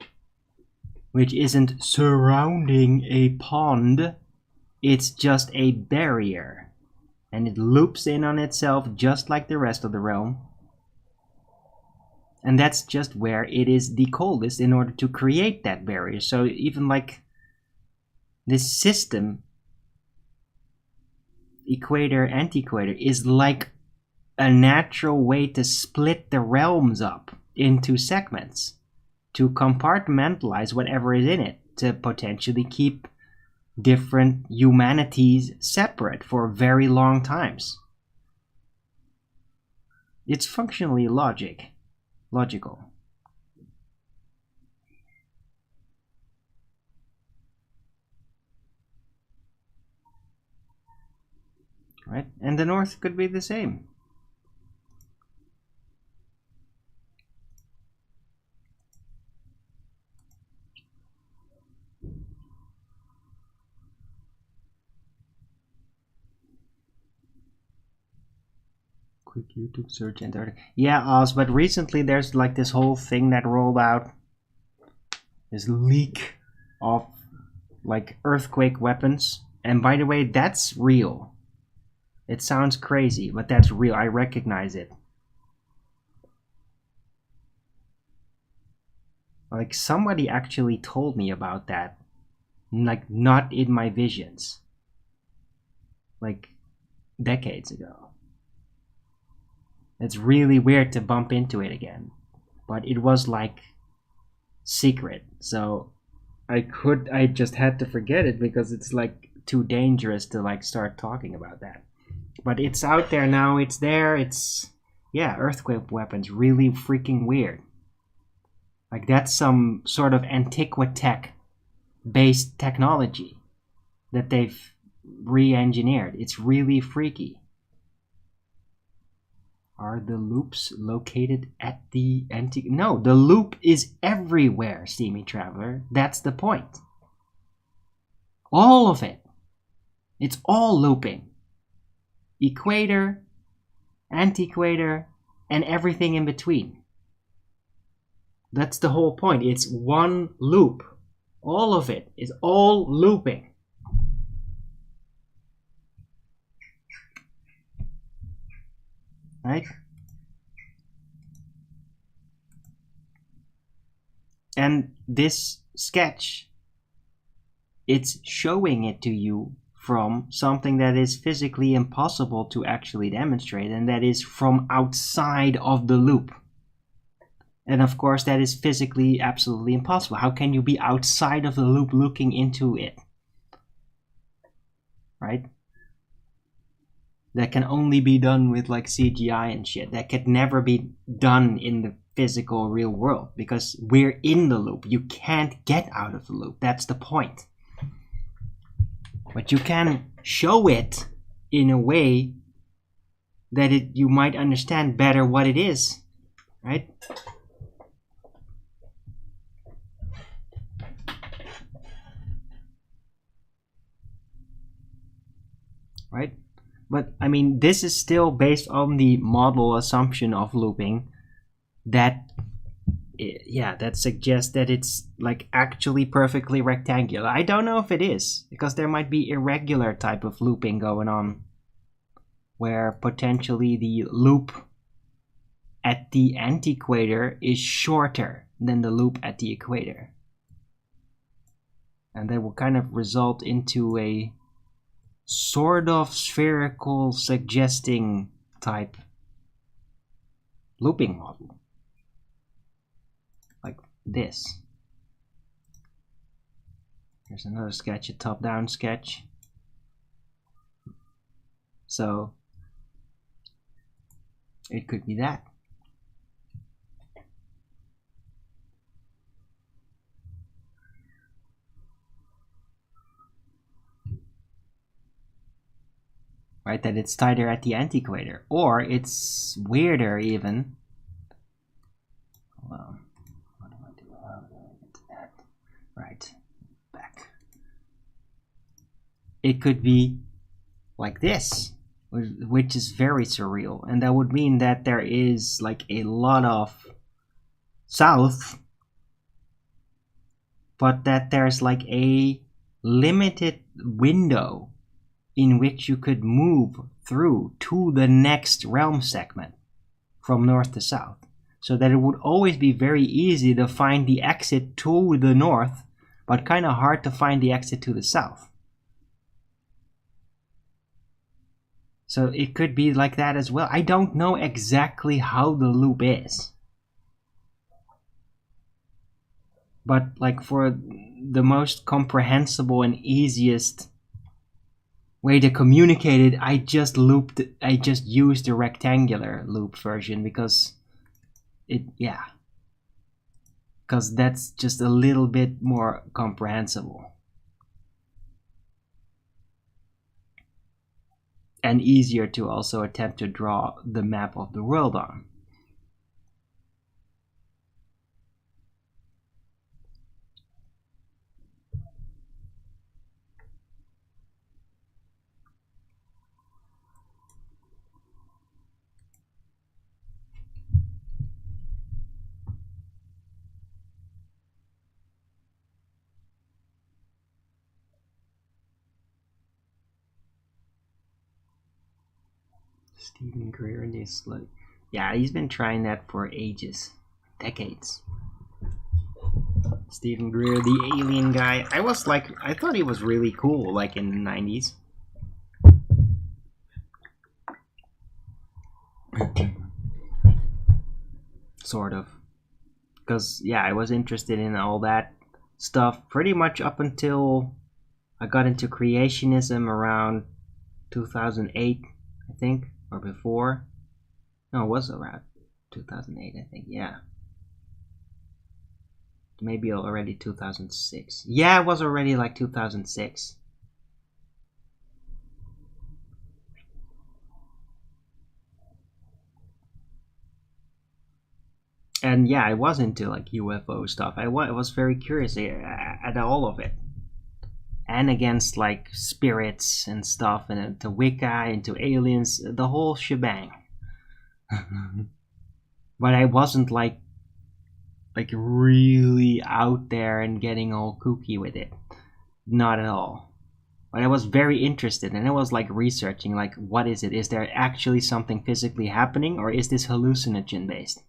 which isn't surrounding a pond, it's just a barrier. And it loops in on itself just like the rest of the realm. And that's just where it is the coldest in order to create that barrier. So even like this system, equator, anti-equator, is like a natural way to split the realms up into segments, to compartmentalize whatever is in it, to potentially keep different humanities separate for very long times. It's functionally logical. Right? And the North could be the same. quick YouTube search and yeah, Oz, but recently there's like this whole thing that rolled out, this leak of like earthquake weapons. And by the way, that's real. It sounds crazy, but that's real. I recognize it. Like somebody actually told me about that. Like not in my visions. Like decades ago. It's really weird to bump into it again. But it was like secret. So I just had to forget it because it's like too dangerous to like start talking about that. But it's out there now, it's there, it's, yeah, earthquake weapons, really freaking weird. Like that's some sort of antiquitech based technology that they've re-engineered. It's really freaky. Are the loops located at the No, the loop is everywhere, Steamy Traveler. That's the point. All of it. It's all looping. Equator, antiquator, and everything in between. That's the whole point. It's one loop. All of it is all looping. Right? And this sketch, it's showing it to you from something that is physically impossible to actually demonstrate, and that is from outside of the loop. And of course, that is physically absolutely impossible. How can you be outside of the loop looking into it? Right? That can only be done with like CGI and shit. That could never be done in the physical real world because we're in the loop. You can't get out of the loop. That's the point. But you can show it in a way that you might understand better what it is, right? Right? But I mean, this is still based on the model assumption of looping that, yeah, that suggests that it's like actually perfectly rectangular. I don't know if it is, because there might be irregular type of looping going on where potentially the loop at the antiquator is shorter than the loop at the equator. And that will kind of result into a sort of spherical suggesting type looping model. Like this. Here's another sketch, a top-down sketch. So it could be that. Right, that it's tighter at the antiquator. Or it's weirder even. Well, what do I do? How do I get to that? Right, back. It could be like this, which is very surreal. And that would mean that there is like a lot of south, but that there's like a limited window in which you could move through to the next realm segment from north to south. So that it would always be very easy to find the exit to the north, but kind of hard to find the exit to the south. So it could be like that as well. I don't know exactly how the loop is. But like for the most comprehensible and easiest way to communicate it, I just used the rectangular loop version because because that's just a little bit more comprehensible and easier to also attempt to draw the map of the world on. Stephen Greer and his slut. Yeah, he's been trying that for ages. Decades. Stephen Greer, the alien guy. I thought he was really cool, like in the 90s. Sort of. Because, yeah, I was interested in all that stuff pretty much up until I got into creationism around 2008, I think, or before. No, it was around 2008, I think, yeah. Maybe already 2006. Yeah, it was already like 2006. And yeah, I was into like UFO stuff. I was very curious at all of it. And against like spirits and stuff, and into Wicca, into aliens, the whole shebang. But I wasn't like really out there and getting all kooky with it. Not at all. But I was very interested, and I was like researching, like, what is it? Is there actually something physically happening, or is this hallucinogen based?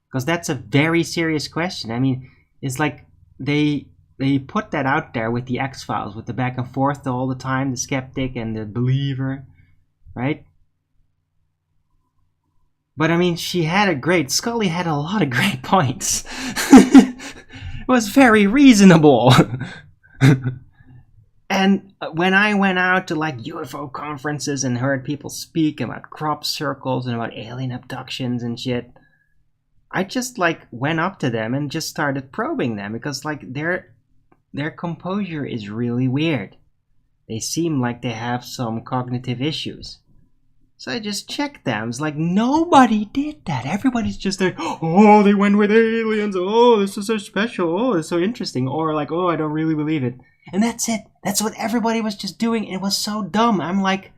Because that's a very serious question. I mean, it's like they put that out there with the X-Files, with the back and forth all the time, the skeptic and the believer, right? But I mean, Scully had a lot of great points. It was very reasonable. And when I went out to like UFO conferences and heard people speak about crop circles and about alien abductions and shit, I just like went up to them and just started probing them, because like their composure is really weird. They seem like they have some cognitive issues. So I just checked them. It's like, nobody did that. Everybody's just like, oh, they went with aliens. Oh, this is so special. Oh, it's so interesting. Or like, oh, I don't really believe it. And that's it. That's what everybody was just doing. It was so dumb. I'm like,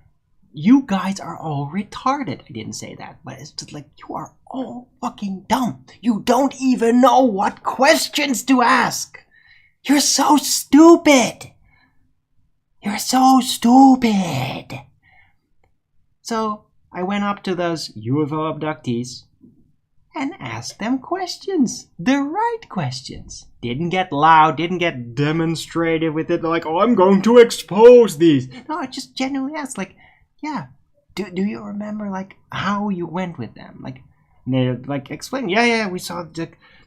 you guys are all retarded. I didn't say that, but it's just like, you are all fucking dumb. You don't even know what questions to ask. You're so stupid. You're so stupid. So I went up to those UFO abductees and asked them questions. The right questions. Didn't get loud, didn't get demonstrative with it. Like, oh, I'm going to expose these. No, I just genuinely asked, like, yeah, do you remember, like, how you went with them? Like, they, like, explain, yeah, we saw,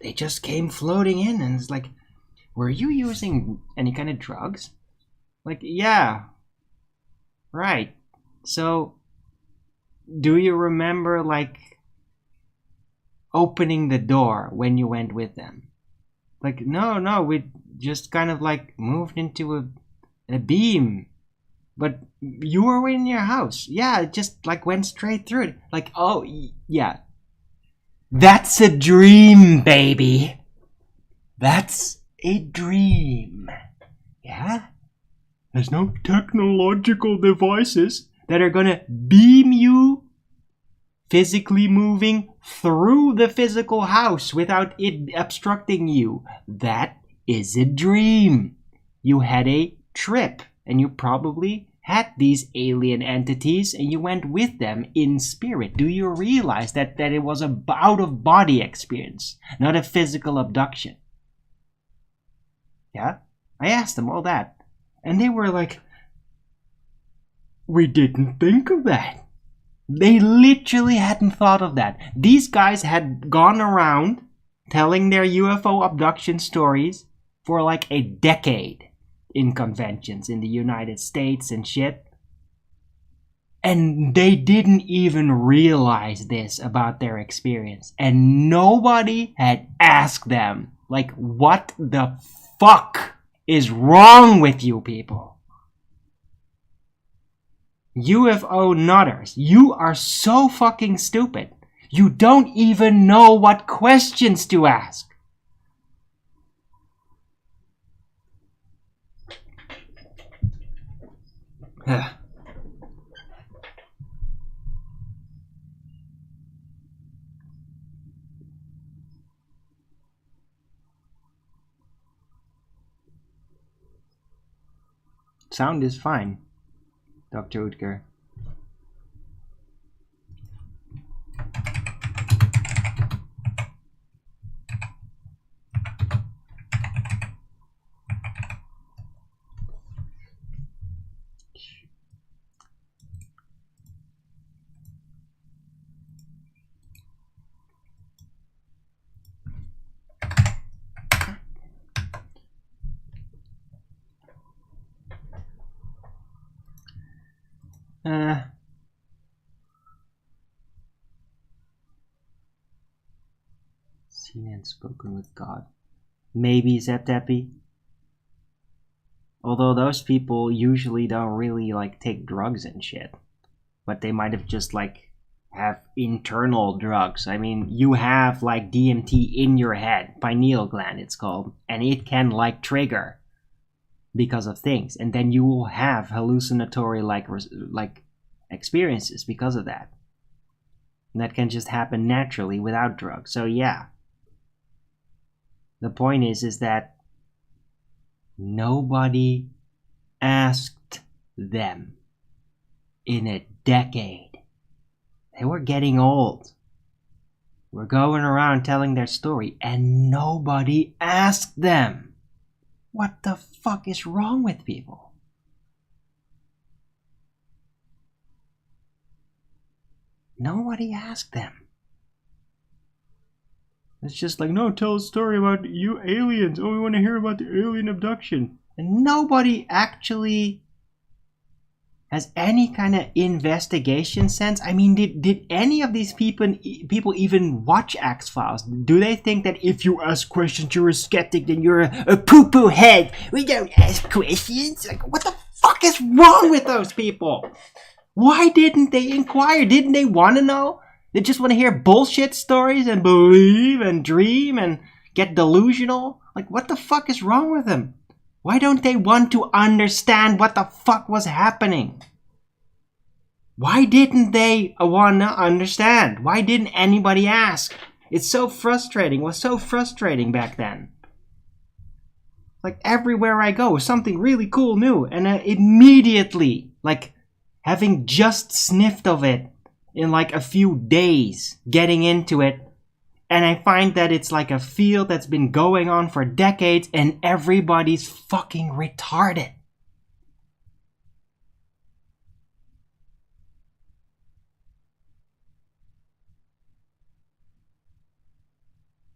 they just came floating in, and it's like, were you using any kind of drugs? Like, yeah. Right. So, do you remember, like, opening the door when you went with them? Like, no, we just kind of, like, moved into a beam. But you were in your house. Yeah, it just, like, went straight through it. Like, oh, yeah. That's a dream, baby. That's a dream. Yeah? There's no technological devices that are gonna beam you physically moving through the physical house without it obstructing you. That is a dream. You had a trip, and you probably had these alien entities, and you went with them in spirit. Do you realize that it was a out-of-body experience, not a physical abduction? Yeah? I asked them all that. And they were like, we didn't think of that. They literally hadn't thought of that. These guys had gone around telling their UFO abduction stories for like a decade in conventions in the United States and shit. And they didn't even realize this about their experience. And nobody had asked them, like, what the fuck is wrong with you people? UFO nutters, you are so fucking stupid. You don't even know what questions to ask. Sound is fine, Dr. Utker. Seen and spoken with God. Maybe Zeptepi. Although those people usually don't really like take drugs and shit. But they might have just like have internal drugs. I mean, you have like DMT in your head, pineal gland it's called, and it can like trigger because of things, and then you will have hallucinatory like experiences because of that. And that can just happen naturally without drugs. So yeah. The point is that nobody asked them in a decade. They were getting old. We're going around telling their story and nobody asked them. What the fuck is wrong with people? Nobody asked them. It's just like, no, tell a story about you aliens. Oh, we want to hear about the alien abduction. And nobody actually has any kind of investigation sense. I mean, did any of these people even watch X-Files? Do they think that if you ask questions, you're a skeptic, then you're a poo-poo head? We don't ask questions. Like, what the fuck is wrong with those people? Why didn't they inquire? Didn't they want to know? They just want to hear bullshit stories and believe and dream and get delusional? Like, what the fuck is wrong with them? Why don't they want to understand what the fuck was happening? Why didn't they want to understand? Why didn't anybody ask? It's so frustrating. It was so frustrating back then. Like, everywhere I go, something really cool new. And immediately, like, having just sniffed of it, in like a few days getting into it, and I find that it's like a field that's been going on for decades and everybody's fucking retarded.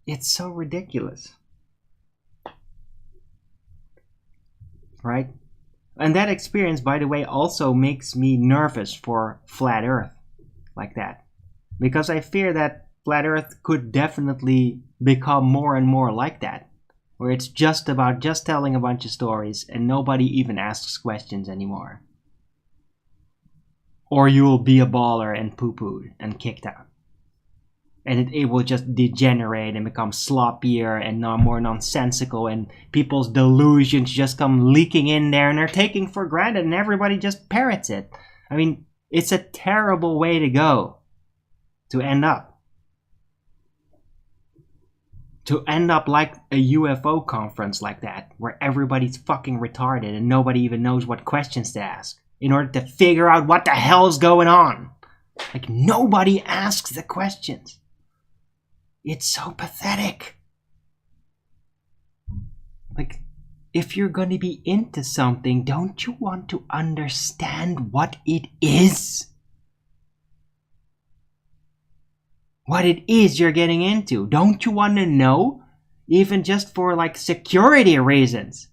It's so ridiculous. Right? And that experience, by the way, also makes me nervous for Flat Earth. Like that, because I fear that Flat Earth could definitely become more and more like that, where it's just about just telling a bunch of stories and nobody even asks questions anymore. Or you will be a baller and poo-pooed and kicked out, and it will just degenerate and become sloppier and more nonsensical, and people's delusions just come leaking in there and they're taking for granted and everybody just parrots it. I mean, it's a terrible way to go, to end up. To end up like a UFO conference like that, where everybody's fucking retarded and nobody even knows what questions to ask in order to figure out what the hell is going on. Like, nobody asks the questions. It's so pathetic. Like, if you're going to be into something, don't you want to understand what it is? What it is you're getting into. Don't you want to know? Even just for like security reasons.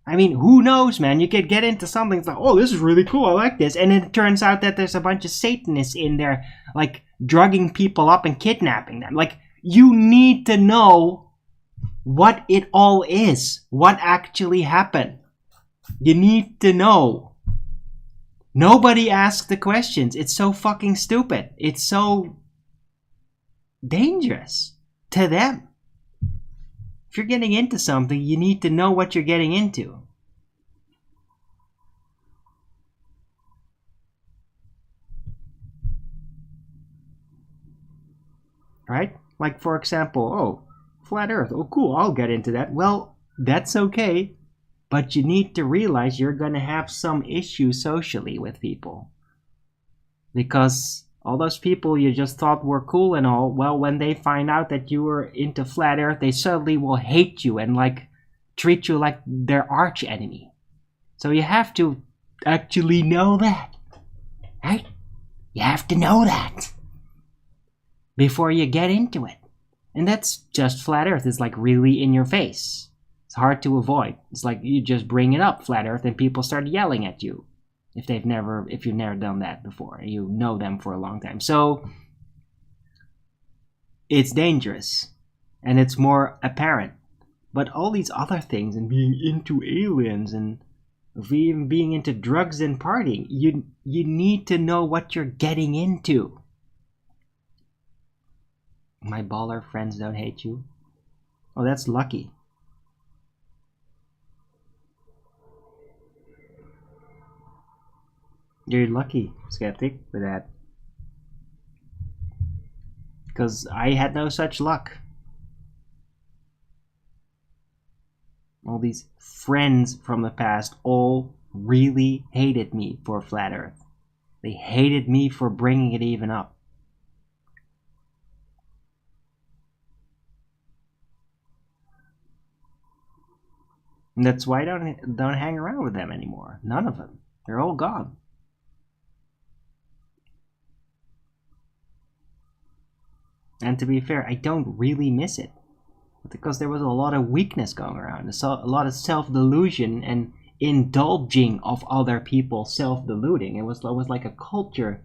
I mean, who knows, man? You could get into something, it's like, oh, this is really cool, I like this. And it turns out that there's a bunch of Satanists in there, like, drugging people up and kidnapping them. Like, you need to know what it all is, what actually happened. You need to know. Nobody asks the questions. It's so fucking stupid. It's so dangerous to them. If you're getting into something, you need to know what you're getting into. Right? Like, for example, oh, Flat Earth. Oh, cool, I'll get into that. Well, that's okay. But you need to realize you're going to have some issues socially with people. Because all those people you just thought were cool and all, well, when they find out that you were into Flat Earth, they suddenly will hate you and, like, treat you like their arch enemy. So you have to actually know that. Right? You have to know that before you get into it. And that's just Flat Earth. It's like really in your face. It's hard to avoid. It's like you just bring it up, Flat Earth, and people start yelling at you. if you've never done that before, you know them for a long time. So it's dangerous and it's more apparent. But all these other things, and being into aliens and even being into drugs and partying, you need to know what you're getting into. My baller friends don't hate you. Oh, that's lucky. You're lucky, Skeptic, for that. Because I had no such luck. All these friends from the past all really hated me for Flat Earth. They hated me for bringing it even up. And that's why I don't hang around with them anymore. None of them. They're all gone. And to be fair, I don't really miss it. Because there was a lot of weakness going around. There's a lot of self-delusion and indulging of other people self-deluding. It was like a culture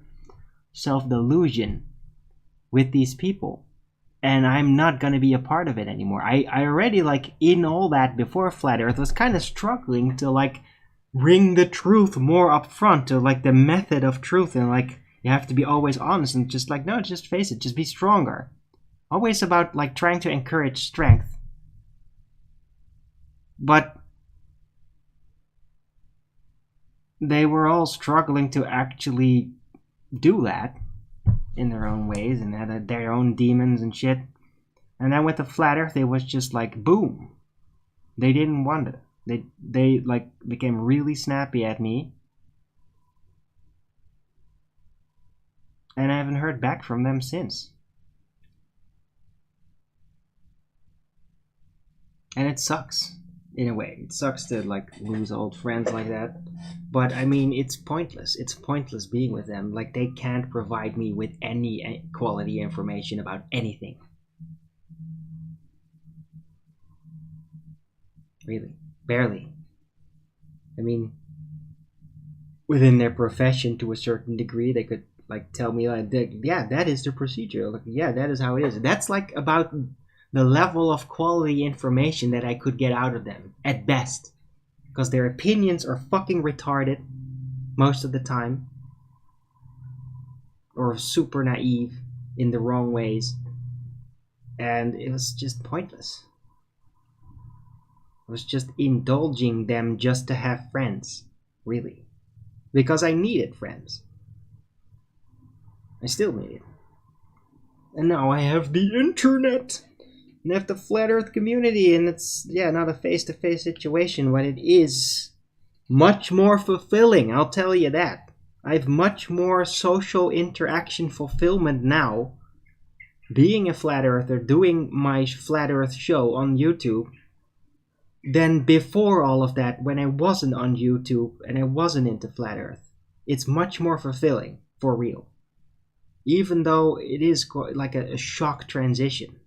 self-delusion with these people. And I'm not going to be a part of it anymore. I already, like, in all that before Flat Earth, was kind of struggling to, like, bring the truth more up front, to, like, the method of truth. And, like, you have to be always honest and just, like, no, just face it. Just be stronger. Always about, like, trying to encourage strength. But they were all struggling to actually do that in their own ways and had their own demons and shit. And then with the Flat Earth, it was just like, boom. They didn't want it. They like became really snappy at me. And I haven't heard back from them since. And it sucks, in a way. It sucks to, like, lose old friends like that. But, I mean, it's pointless. It's pointless being with them. Like, they can't provide me with any quality information about anything. Really. Barely. I mean, within their profession to a certain degree, they could, like, tell me, like, yeah, that is the procedure. Like, yeah, that is how it is. That's, like, about the level of quality information that I could get out of them, at best. Because their opinions are fucking retarded most of the time. Or super naive in the wrong ways. And it was just pointless. I was just indulging them just to have friends. Really. Because I needed friends. I still need it. And now I have the internet! And have the Flat Earth community, and it's, yeah, not a face-to-face situation, but it is much more fulfilling, I'll tell you that. I have much more social interaction fulfillment now, being a Flat Earther, doing my Flat Earth show on YouTube, than before all of that, when I wasn't on YouTube and I wasn't into Flat Earth. It's much more fulfilling, for real. Even though it is like a shock transition.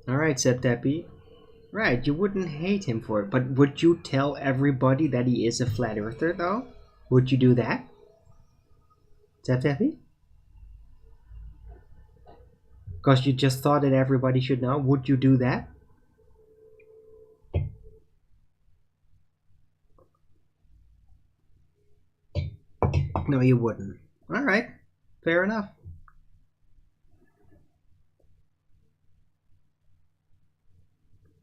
Alright, Septepi. Right, you wouldn't hate him for it, but would you tell everybody that he is a Flat Earther, though? Would you do that? Septepi? Because you just thought that everybody should know. Would you do that? No, you wouldn't. Alright, fair enough.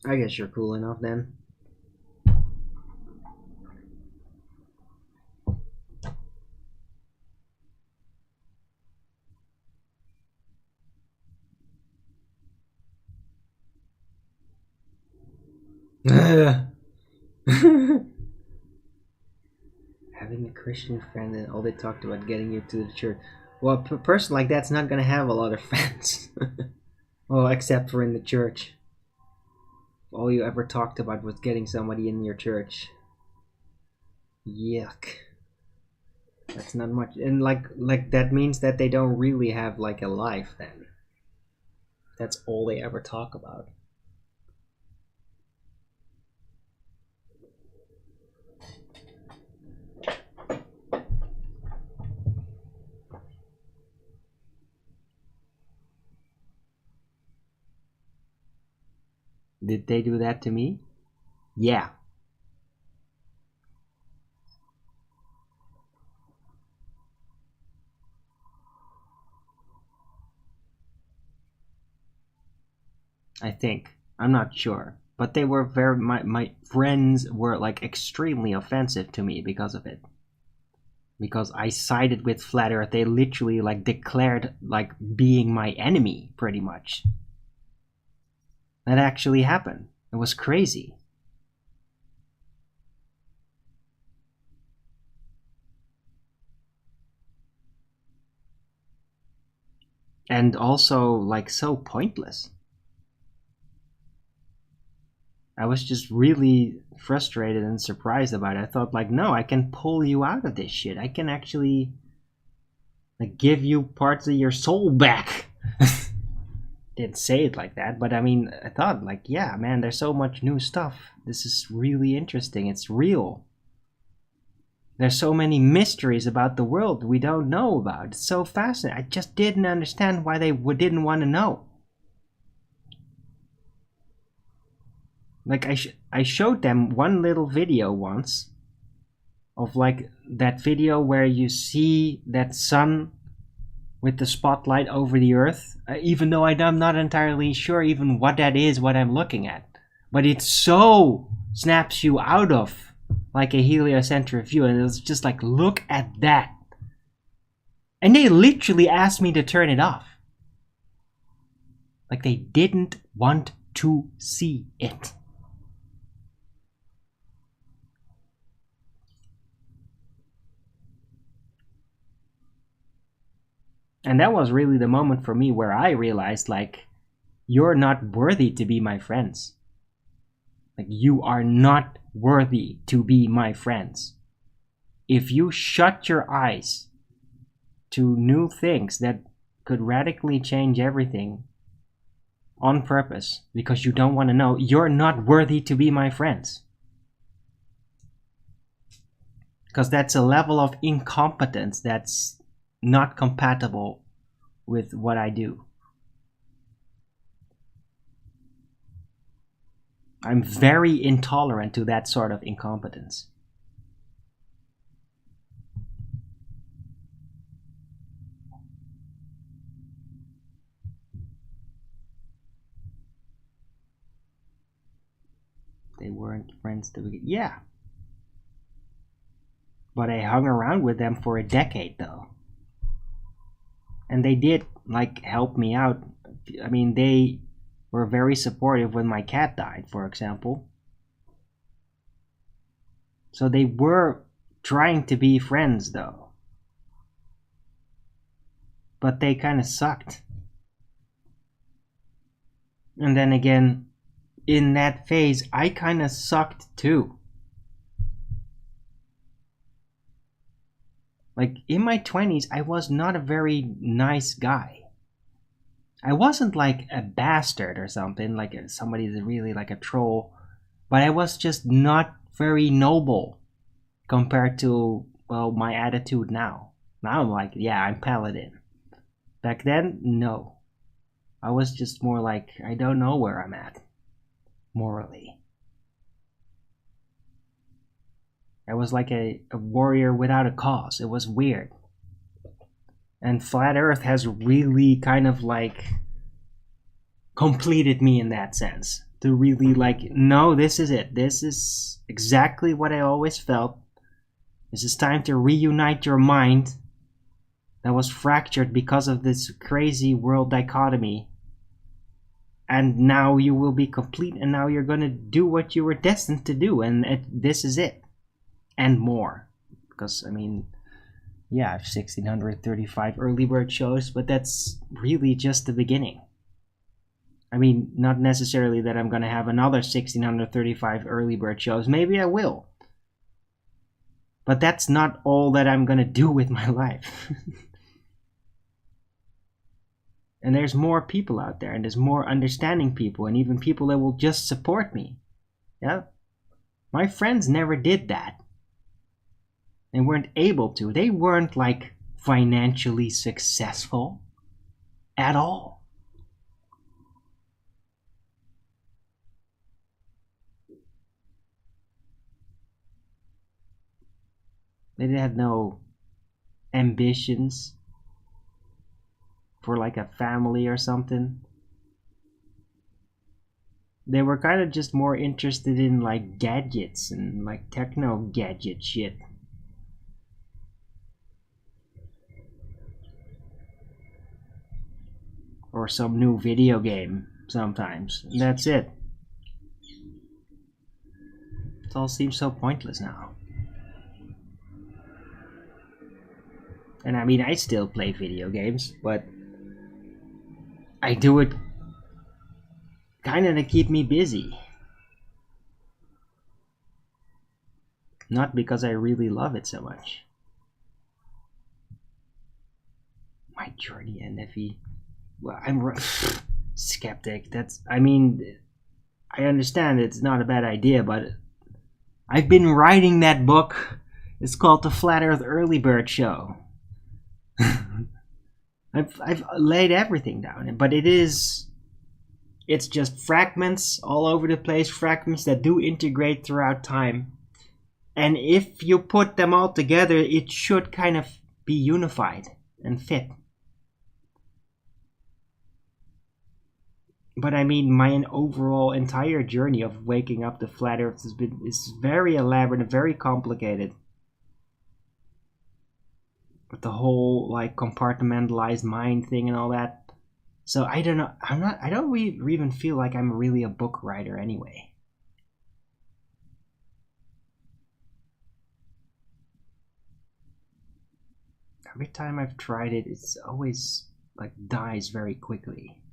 I guess you're cool enough then. Having a Christian friend and all they talked about getting you to the church. Well, a person like that's not gonna have a lot of friends. Well, except for in the church. All you ever talked about was getting somebody in your church. Yuck. That's not much. And like that means that they don't really have like a life then. That's all they ever talk about. Did they do that to me? Yeah. I think. I'm not sure. But they were my friends were like extremely offensive to me because of it. Because I sided with Flat Earth. They literally like declared like being my enemy pretty much. That actually happened. It was crazy. And also like so pointless. I was just really frustrated and surprised about it. I thought like, no, I can pull you out of this shit. I can actually like give you parts of your soul back. Didn't say it like that, but I mean, I thought like, yeah, man, there's so much new stuff. This is really interesting. It's real. There's so many mysteries about the world we don't know about. It's so fascinating. I just didn't understand why they didn't want to know. Like I showed them one little video once of like that video where you see that sun with the spotlight over the earth, even though I'm not entirely sure even what that is, what I'm looking at. But it so snaps you out of like a heliocentric view, and it's just like, look at that. And they literally asked me to turn it off. Like they didn't want to see it. And that was really the moment for me where I realized, like, you're not worthy to be my friends. Like, you are not worthy to be my friends. If you shut your eyes to new things that could radically change everything on purpose because you don't want to know, you're not worthy to be my friends. Because that's a level of incompetence that's not compatible with what I do. I'm very intolerant to that sort of incompetence. They weren't friends to begin. Yeah. But I hung around with them for a decade though. And they did like help me out. I mean, they were very supportive when my cat died, for example. So they were trying to be friends though. But they kind of sucked. And then again, in that phase, I kind of sucked too. Like in my 20s, I was not a very nice guy. I wasn't like a bastard or something, like somebody that's really like a troll, but I was just not very noble compared to, well, my attitude now. Now I'm like, yeah, I'm paladin. Back then, no. I was just more like, I don't know where I'm at morally. I was like a warrior without a cause. It was weird. And Flat Earth has really kind of like completed me in that sense. To really like, no, this is it. This is exactly what I always felt. This is time to reunite your mind that was fractured because of this crazy world dichotomy. and now you will be complete, and now you're gonna do what you were destined to do, and this is it, and more. Because I mean, yeah, I have 1635 early bird shows, but that's really just the beginning. I mean, not necessarily that I'm gonna have another 1635 early bird shows. Maybe I will, but that's not all that I'm gonna do with my life. And there's more people out there, and there's more understanding people, and even people that will just support me. Yeah, my friends never did that. They weren't able to. They weren't like financially successful at all. They had no ambitions for like a family or something. They were kind of just more interested in like gadgets and like techno gadget shit. Or some new video game sometimes. And that's it. It all seems so pointless now. And I mean, I still play video games, but I do it kind of to keep me busy. Not because I really love it so much. My journey, NFE. Well, I'm skeptic. I mean, I understand it's not a bad idea, but I've been writing that book. It's called The Flat Earth Early Bird Show. I've laid everything down, but it's just fragments all over the place, fragments that do integrate throughout time. And if you put them all together, it should kind of be unified and fit. But I mean, my overall entire journey of waking up to flat Earth is very elaborate and very complicated. With the whole like compartmentalized mind thing and all that. So I don't know. I don't really even feel like I'm really a book writer anyway. Every time I've tried it, it's always like dies very quickly.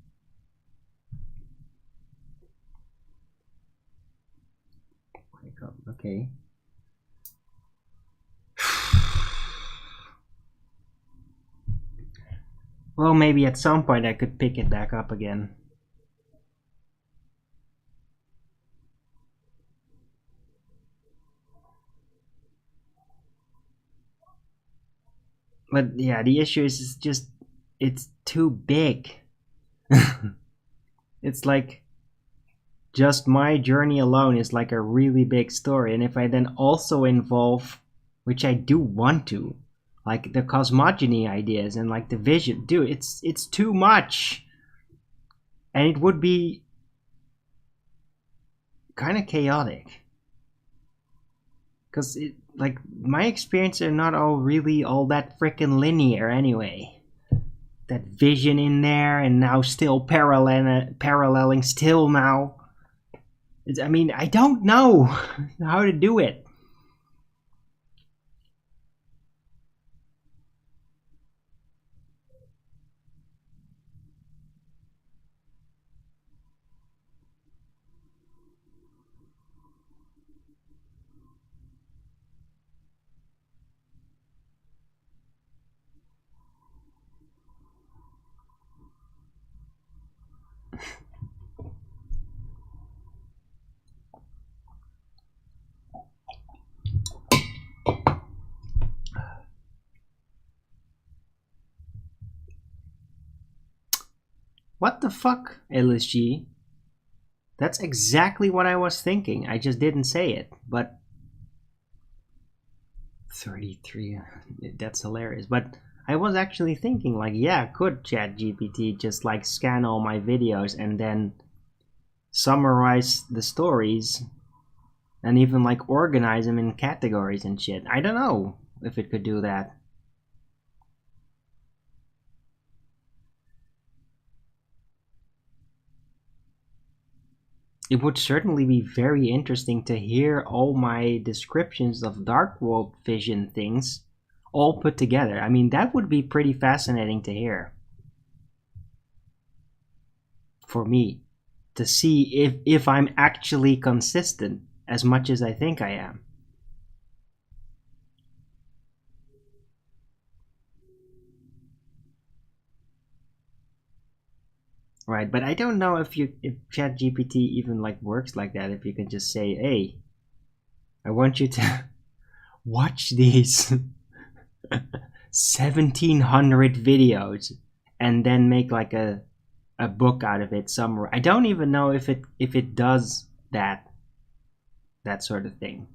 Wake up, okay. Well, maybe at some point I could pick it back up again. But yeah, the issue is just, it's too big. It's like, just my journey alone is like a really big story. And if I then also involve, which I do want to, like the cosmogony ideas and like the vision, dude, it's too much. And it would be kind of chaotic. Because it, like, my experiences are not all really all that freaking linear anyway. That vision in there, and now still paralleling still now. I mean, I don't know how to do it. What the fuck, LSG? That's exactly what I was thinking. I just didn't say it, but 33, that's hilarious. But I was actually thinking, like, yeah, could ChatGPT just like scan all my videos and then summarize the stories and even like organize them in categories and shit? I don't know if it could do that. it would certainly be very interesting to hear all my descriptions of dark world vision things all put together. I mean, that would be pretty fascinating to hear. For me, to see if I'm actually consistent as much as I think I am. Right, but I don't know if ChatGPT even like works like that. If you can just say, "Hey, I want you to watch these 1,700 videos," and then make like a book out of it somewhere. I don't even know if it does that sort of thing.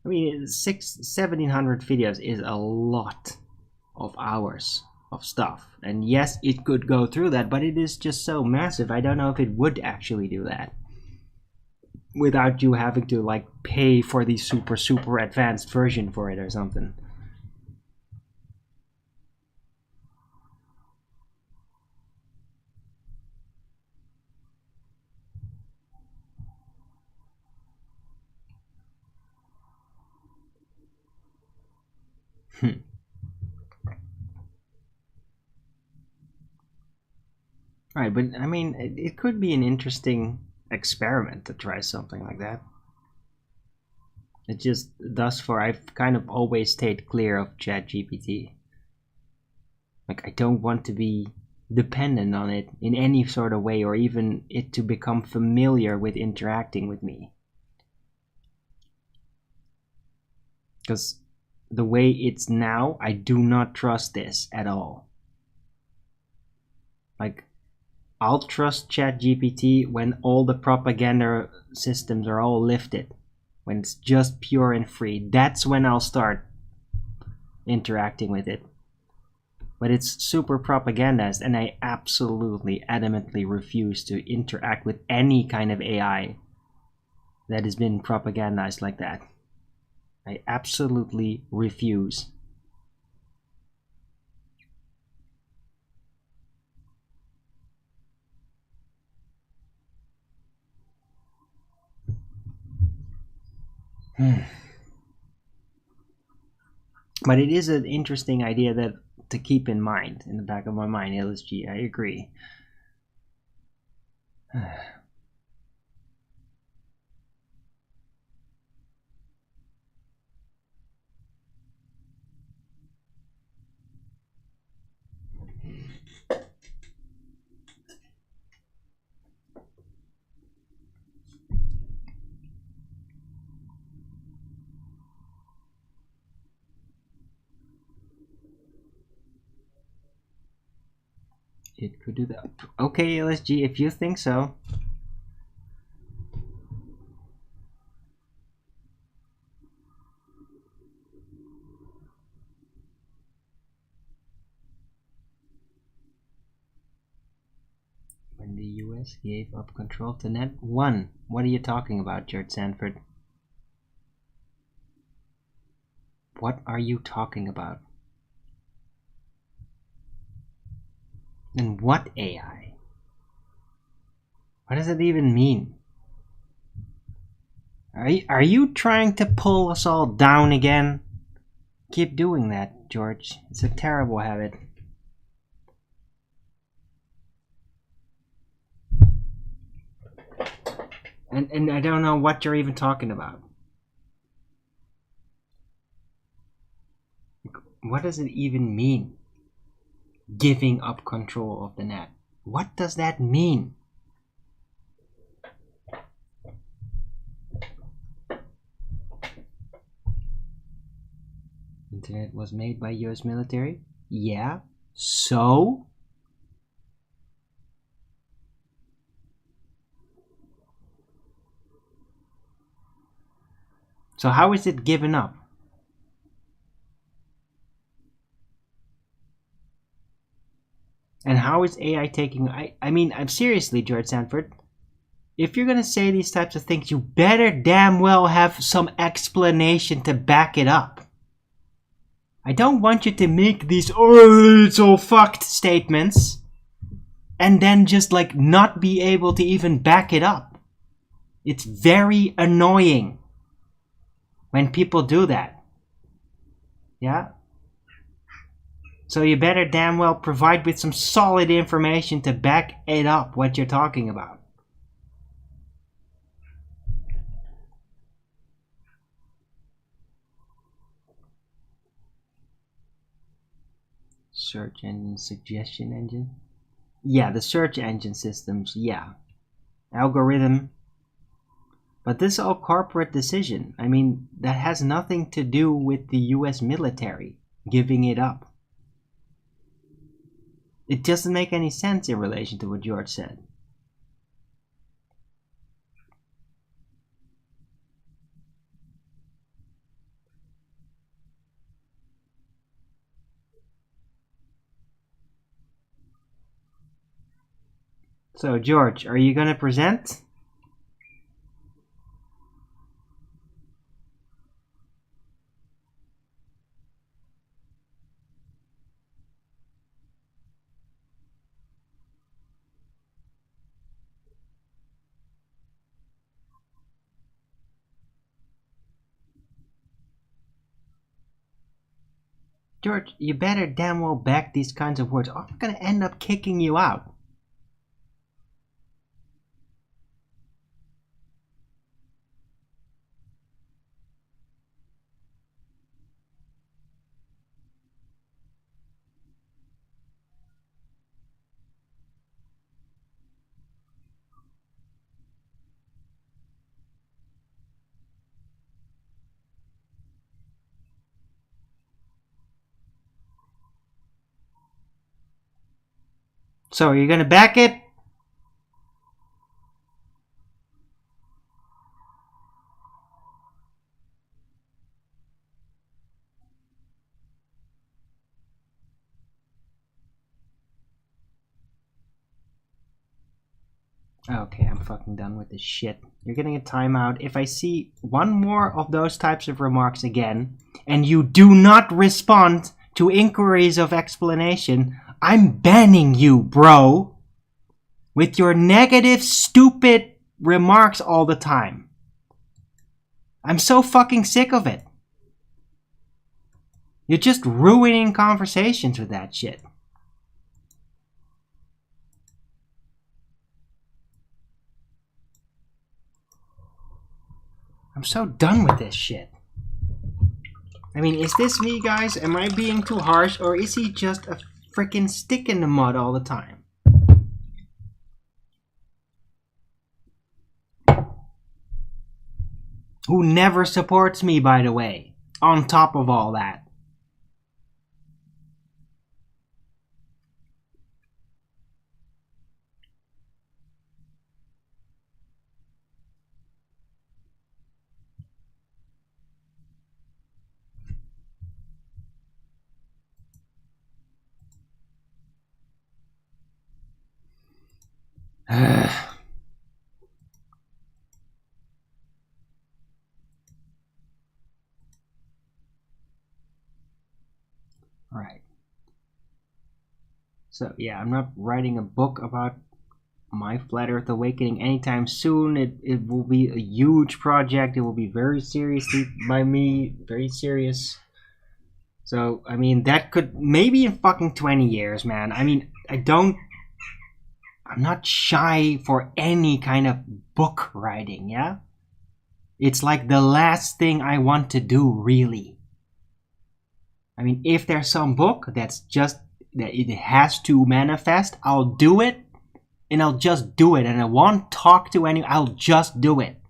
I mean, 1,700 videos is a lot of hours of stuff, and yes, it could go through that, but it is just so massive. I don't know if it would actually do that without you having to like pay for the super advanced version for it or something. Right, but I mean, it could be an interesting experiment to try something like that. It just, thus far, I've kind of always stayed clear of ChatGPT. Like, I don't want to be dependent on it in any sort of way, or even it to become familiar with interacting with me. Because the way it's now, I do not trust this at all. Like, I'll trust ChatGPT when all the propaganda systems are all lifted. When it's just pure and free. That's when I'll start interacting with it. But it's super propagandized, and I absolutely adamantly refuse to interact with any kind of AI that has been propagandized like that. I absolutely refuse. But it is an interesting idea that to keep in mind, in the back of my mind, LSG. I agree. It could do that. Okay, LSG, if you think so. When the US gave up control to Net 1. What are you talking about, George Sanford? What are you talking about? And what AI? What does it even mean? Are you trying to pull us all down again? Keep doing that, George. It's a terrible habit. And I don't know what you're even talking about. What does it even mean? Giving up control of the net. What does that mean? Internet was made by US military? Yeah. So? So how is it given up? And how is AI taking... I mean, I'm seriously, George Sanford. If you're going to say these types of things, you better damn well have some explanation to back it up. I don't want you to make these, oh, it's all fucked statements, and then just like not be able to even back it up. It's very annoying when people do that. Yeah? So you better damn well provide with some solid information to back it up, what you're talking about. Search engine, suggestion engine? Yeah, the search engine systems, yeah. Algorithm. But this is all corporate decision. I mean, that has nothing to do with the US military giving it up. It doesn't make any sense in relation to what George said. So, George, are you gonna present? George, you better damn well back these kinds of words, or I'm gonna end up kicking you out. So, are you gonna back it? Okay, I'm fucking done with this shit. You're getting a timeout. If I see one more of those types of remarks again, and you do not respond to inquiries of explanation, I'm banning you, bro. With your negative, stupid remarks all the time. I'm so fucking sick of it. You're just ruining conversations with that shit. I'm so done with this shit. I mean, is this me, guys? Am I being too harsh, or is he just a freaking stick in the mud all the time? Who never supports me, by the way, on top of all that. Right. So, yeah, I'm not writing a book about my Flat Earth Awakening anytime soon. It will be a huge project. It will be very seriously by me, very serious. So, I mean, that could maybe in fucking 20 years, man. I mean, I'm not shy for any kind of book writing, yeah? It's like the last thing I want to do, really. I mean, if there's some book that's just, that it has to manifest, I'll do it, and I'll just do it, and I won't talk to anyone, I'll just do it.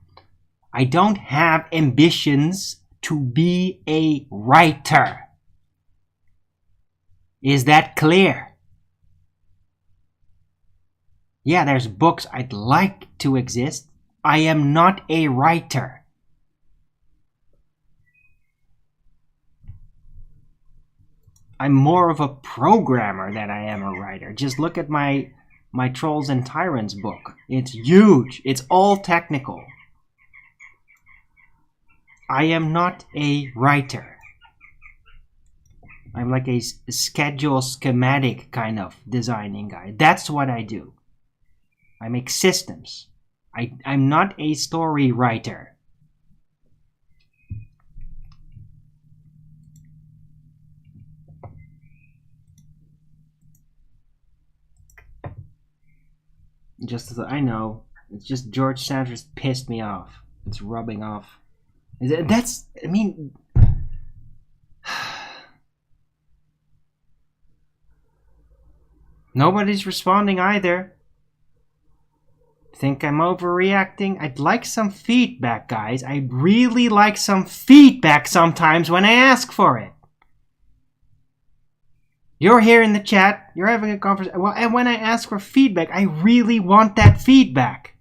I don't have ambitions to be a writer. Is that clear? Yeah, there's books I'd like to exist. I am not a writer. I'm more of a programmer than I am a writer. Just look at my Trolls and Tyrants book. It's huge. It's all technical. I am not a writer. I'm like a schedule schematic kind of designing guy. That's what I do. I make systems. I'm not a story writer. Just as I know, it's just George Sanders pissed me off. It's rubbing off. That's, I mean, nobody's responding either. Think I'm overreacting? I'd like some feedback, guys. I'd really like some feedback sometimes when I ask for it. You're here in the chat, you're having a conversation. Well, and when I ask for feedback, I really want that feedback.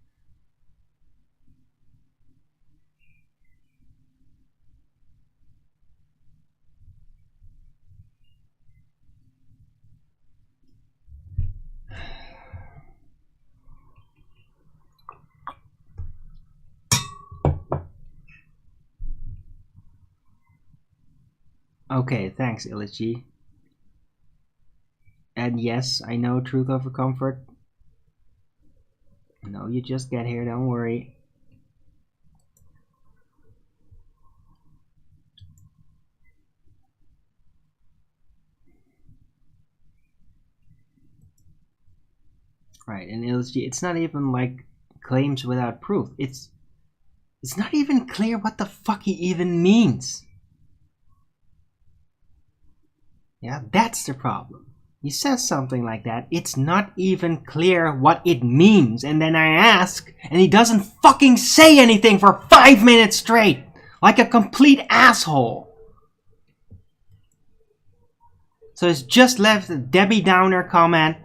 Okay, thanks, Illichi. And yes, I know truth over comfort. No, you just get here, don't worry. Right, and Illichi, it's not even like claims without proof. It's not even clear what the fuck he even means. Yeah, that's the problem. He says something like that, it's not even clear what it means, and then I ask, and he doesn't fucking say anything for 5 minutes straight, like a complete asshole. So it's just left a Debbie Downer comment,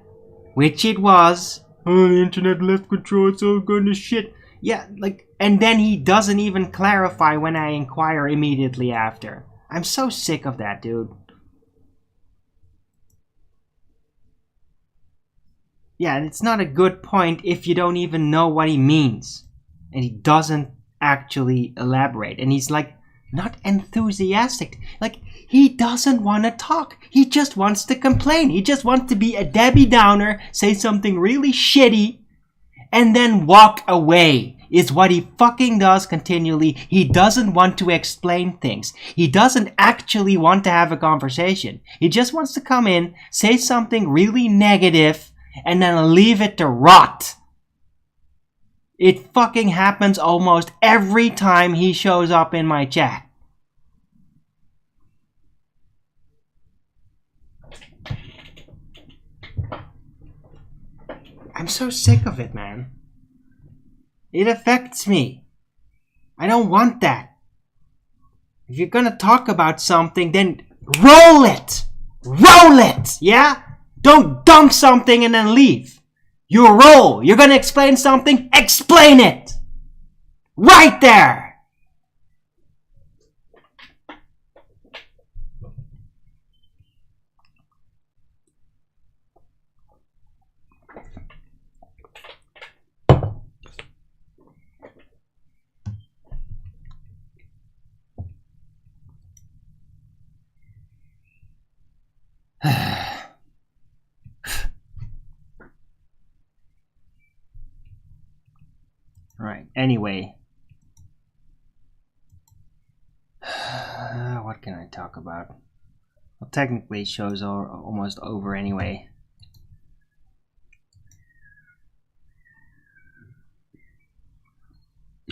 which it was. Oh, the internet left control, it's all going to shit. Yeah, like, and then he doesn't even clarify when I inquire immediately after. I'm so sick of that, dude. Yeah, and it's not a good point if you don't even know what he means. And he doesn't actually elaborate. And he's like, not enthusiastic. Like, he doesn't want to talk. He just wants to complain. He just wants to be a Debbie Downer, say something really shitty, and then walk away. Is what he fucking does continually. He doesn't want to explain things. He doesn't actually want to have a conversation. He just wants to come in, say something really negative, and then leave it to rot. It fucking happens almost every time he shows up in my chat. I'm so sick of it, man. It affects me. I don't want that. If you're gonna talk about something, then roll it! Roll it! Yeah? Don't dump something and then leave. You roll. You're gonna explain something? Explain it! Right there! Right, anyway. What can I talk about? Well, technically, show's almost over anyway.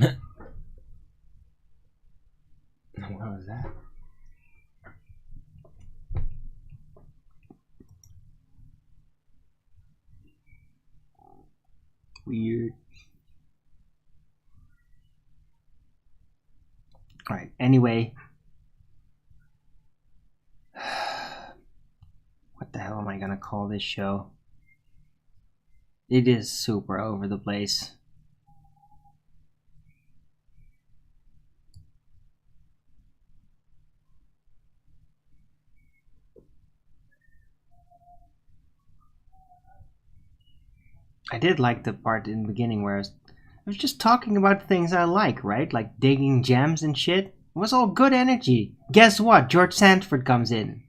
What was that? Weird. Alright, anyway. What the hell am I gonna call this show? It is super over the place. I did like the part in the beginning where I was just talking about things I like, right? Like digging gems and shit. It was all good energy. Guess what? George Sanford comes in.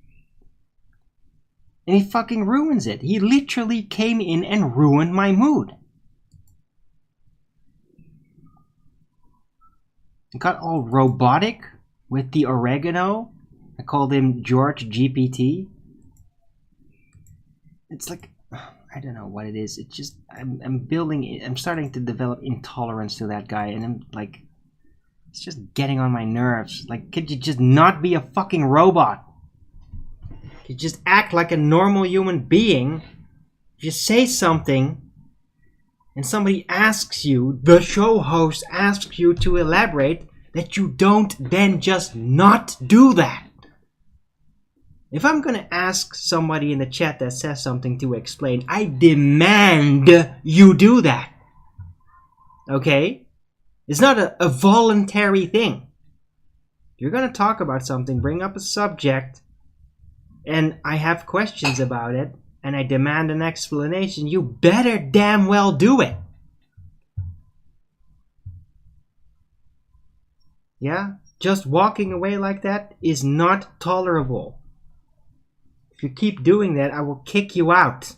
And he fucking ruins it. He literally came in and ruined my mood. It got all robotic with the oregano. I called him George GPT. It's like, I don't know what it is. It's just, I'm starting to develop intolerance to that guy, and I'm like, it's just getting on my nerves. Like, could you just not be a fucking robot? Could you just act like a normal human being? Just say something, and somebody asks you, the show host asks you to elaborate, that you don't then just not do that. If I'm gonna ask somebody in the chat that says something to explain, I demand you do that. Okay? It's not a voluntary thing. You're gonna talk about something, bring up a subject, and I have questions about it, and I demand an explanation, you better damn well do it. Yeah? Just walking away like that is not tolerable. If you keep doing that, I will kick you out.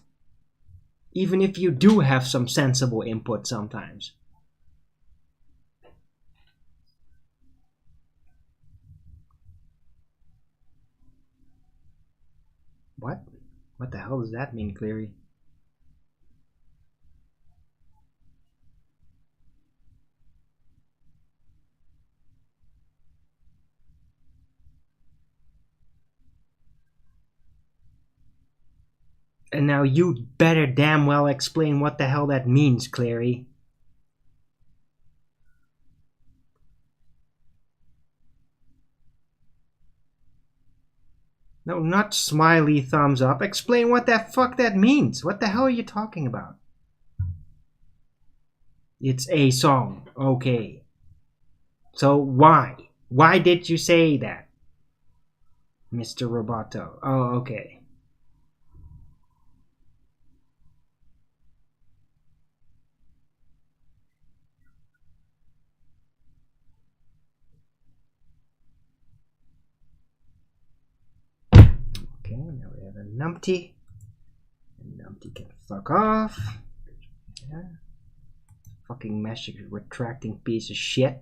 Even if you do have some sensible input sometimes. What? What the hell does that mean, Cleary? And now you better damn well explain what the hell that means, Clary. No, not smiley thumbs up. Explain what the fuck that means. What the hell are you talking about? It's a song. Okay. So why? Why did you say that? Mr. Roboto. Oh, okay. Okay, now we have a numpty. And numpty can fuck off. Yeah. Fucking mesh retracting piece of shit.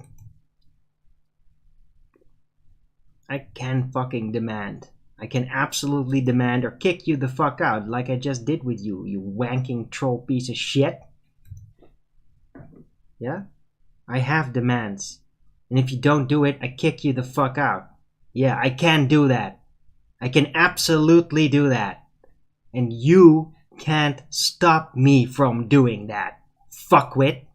I can fucking demand. I can absolutely demand or kick you the fuck out like I just did with you, you wanking troll piece of shit. Yeah? I have demands. And if you don't do it, I kick you the fuck out. Yeah, I can do that. I can absolutely do that. And you can't stop me from doing that. Fuckwit.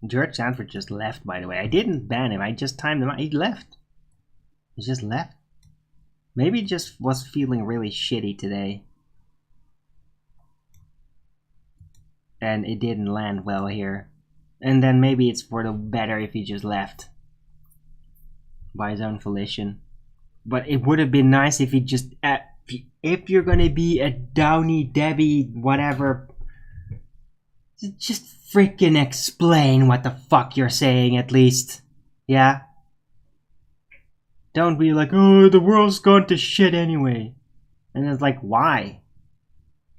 George Sanford just left, by the way. I didn't ban him. I just timed him out. He left. He just left. Maybe he just was feeling really shitty today. And it didn't land well here. And then maybe it's for the better if he just left. By his own volition. But it would have been nice if he just... if you're gonna be a Downy Debbie whatever... just freaking explain what the fuck you're saying at least. Yeah? Don't be like, oh, the world's gone to shit anyway. And it's like, why?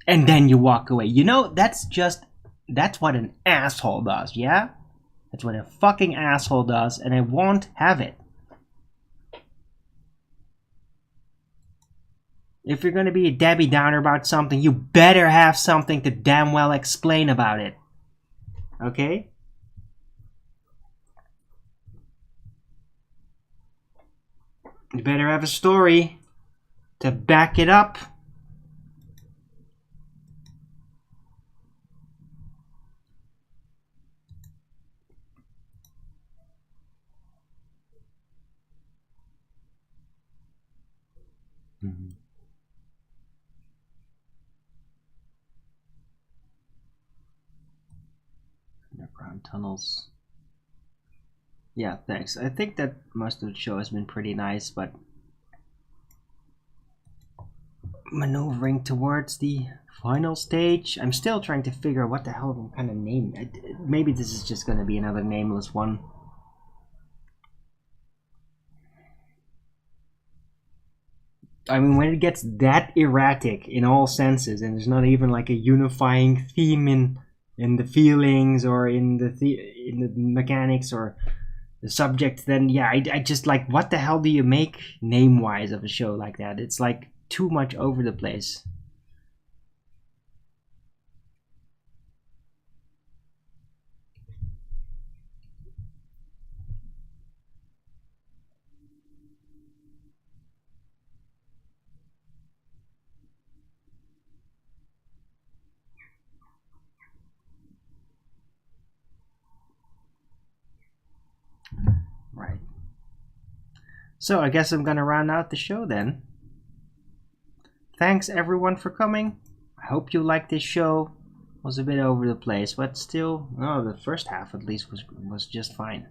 And then you walk away. You know, that's what an asshole does, yeah? That's what a fucking asshole does, and I won't have it. If you're gonna be a Debbie Downer about something, you better have something to damn well explain about it. Okay? You better have a story to back it up. Mm-hmm. Underground tunnels. Yeah, thanks. I think that most of the show has been pretty nice, but maneuvering towards the final stage. I'm still trying to figure out what the hell I'm kind of name. Maybe this is just going to be another nameless one. I mean, when it gets that erratic in all senses, and there's not even like a unifying theme in the feelings or in the mechanics or the subject, then yeah, I just like, what the hell do you make name-wise of a show like that? It's like too much over the place. Right. So I guess I'm gonna round out the show then. Thanks everyone for coming. I hope you liked this show. It was a bit over the place, but still, the first half at least was just fine.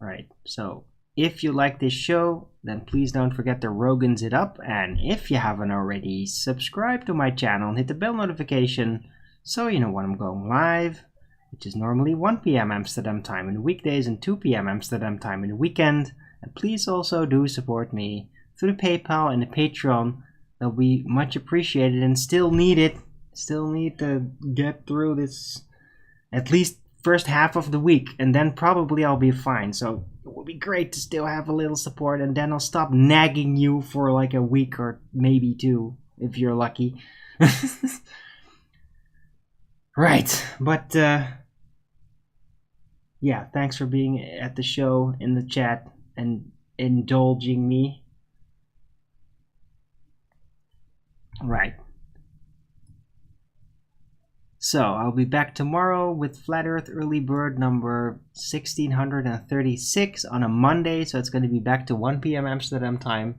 Right. So if you like this show, then please don't forget to Rogan's it up, and if you haven't already, subscribe to my channel and hit the bell notification so you know when I'm going live, which is normally 1 p.m. Amsterdam time in the weekdays and 2 p.m. Amsterdam time in the weekend. And please also do support me through the PayPal and the Patreon. That'll be much appreciated, and still need it. Still need to get through this at least first half of the week, and then probably I'll be fine. So it would be great to still have a little support, and then I'll stop nagging you for like a week or maybe 2 if you're lucky. Right, but yeah, thanks for being at the show, in the chat, and indulging me. Right. So I'll be back tomorrow with Flat Earth Early Bird number 1636 on a Monday. So it's going to be back to 1 p.m. Amsterdam time.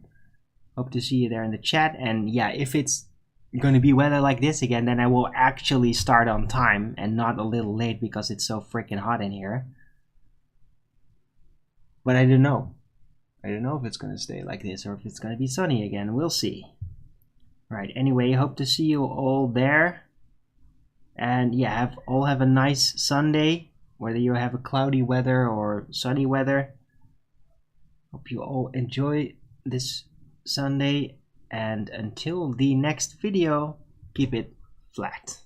Hope to see you there in the chat. And yeah, if it's going to be weather like this again, then I will actually start on time and not a little late because it's so freaking hot in here. But I don't know. I don't know if it's going to stay like this or if it's going to be sunny again. We'll see. Right. Anyway, hope to see you all there. And yeah, all have a nice Sunday, whether you have a cloudy weather or sunny weather. Hope you all enjoy this Sunday, and until the next video, keep it flat.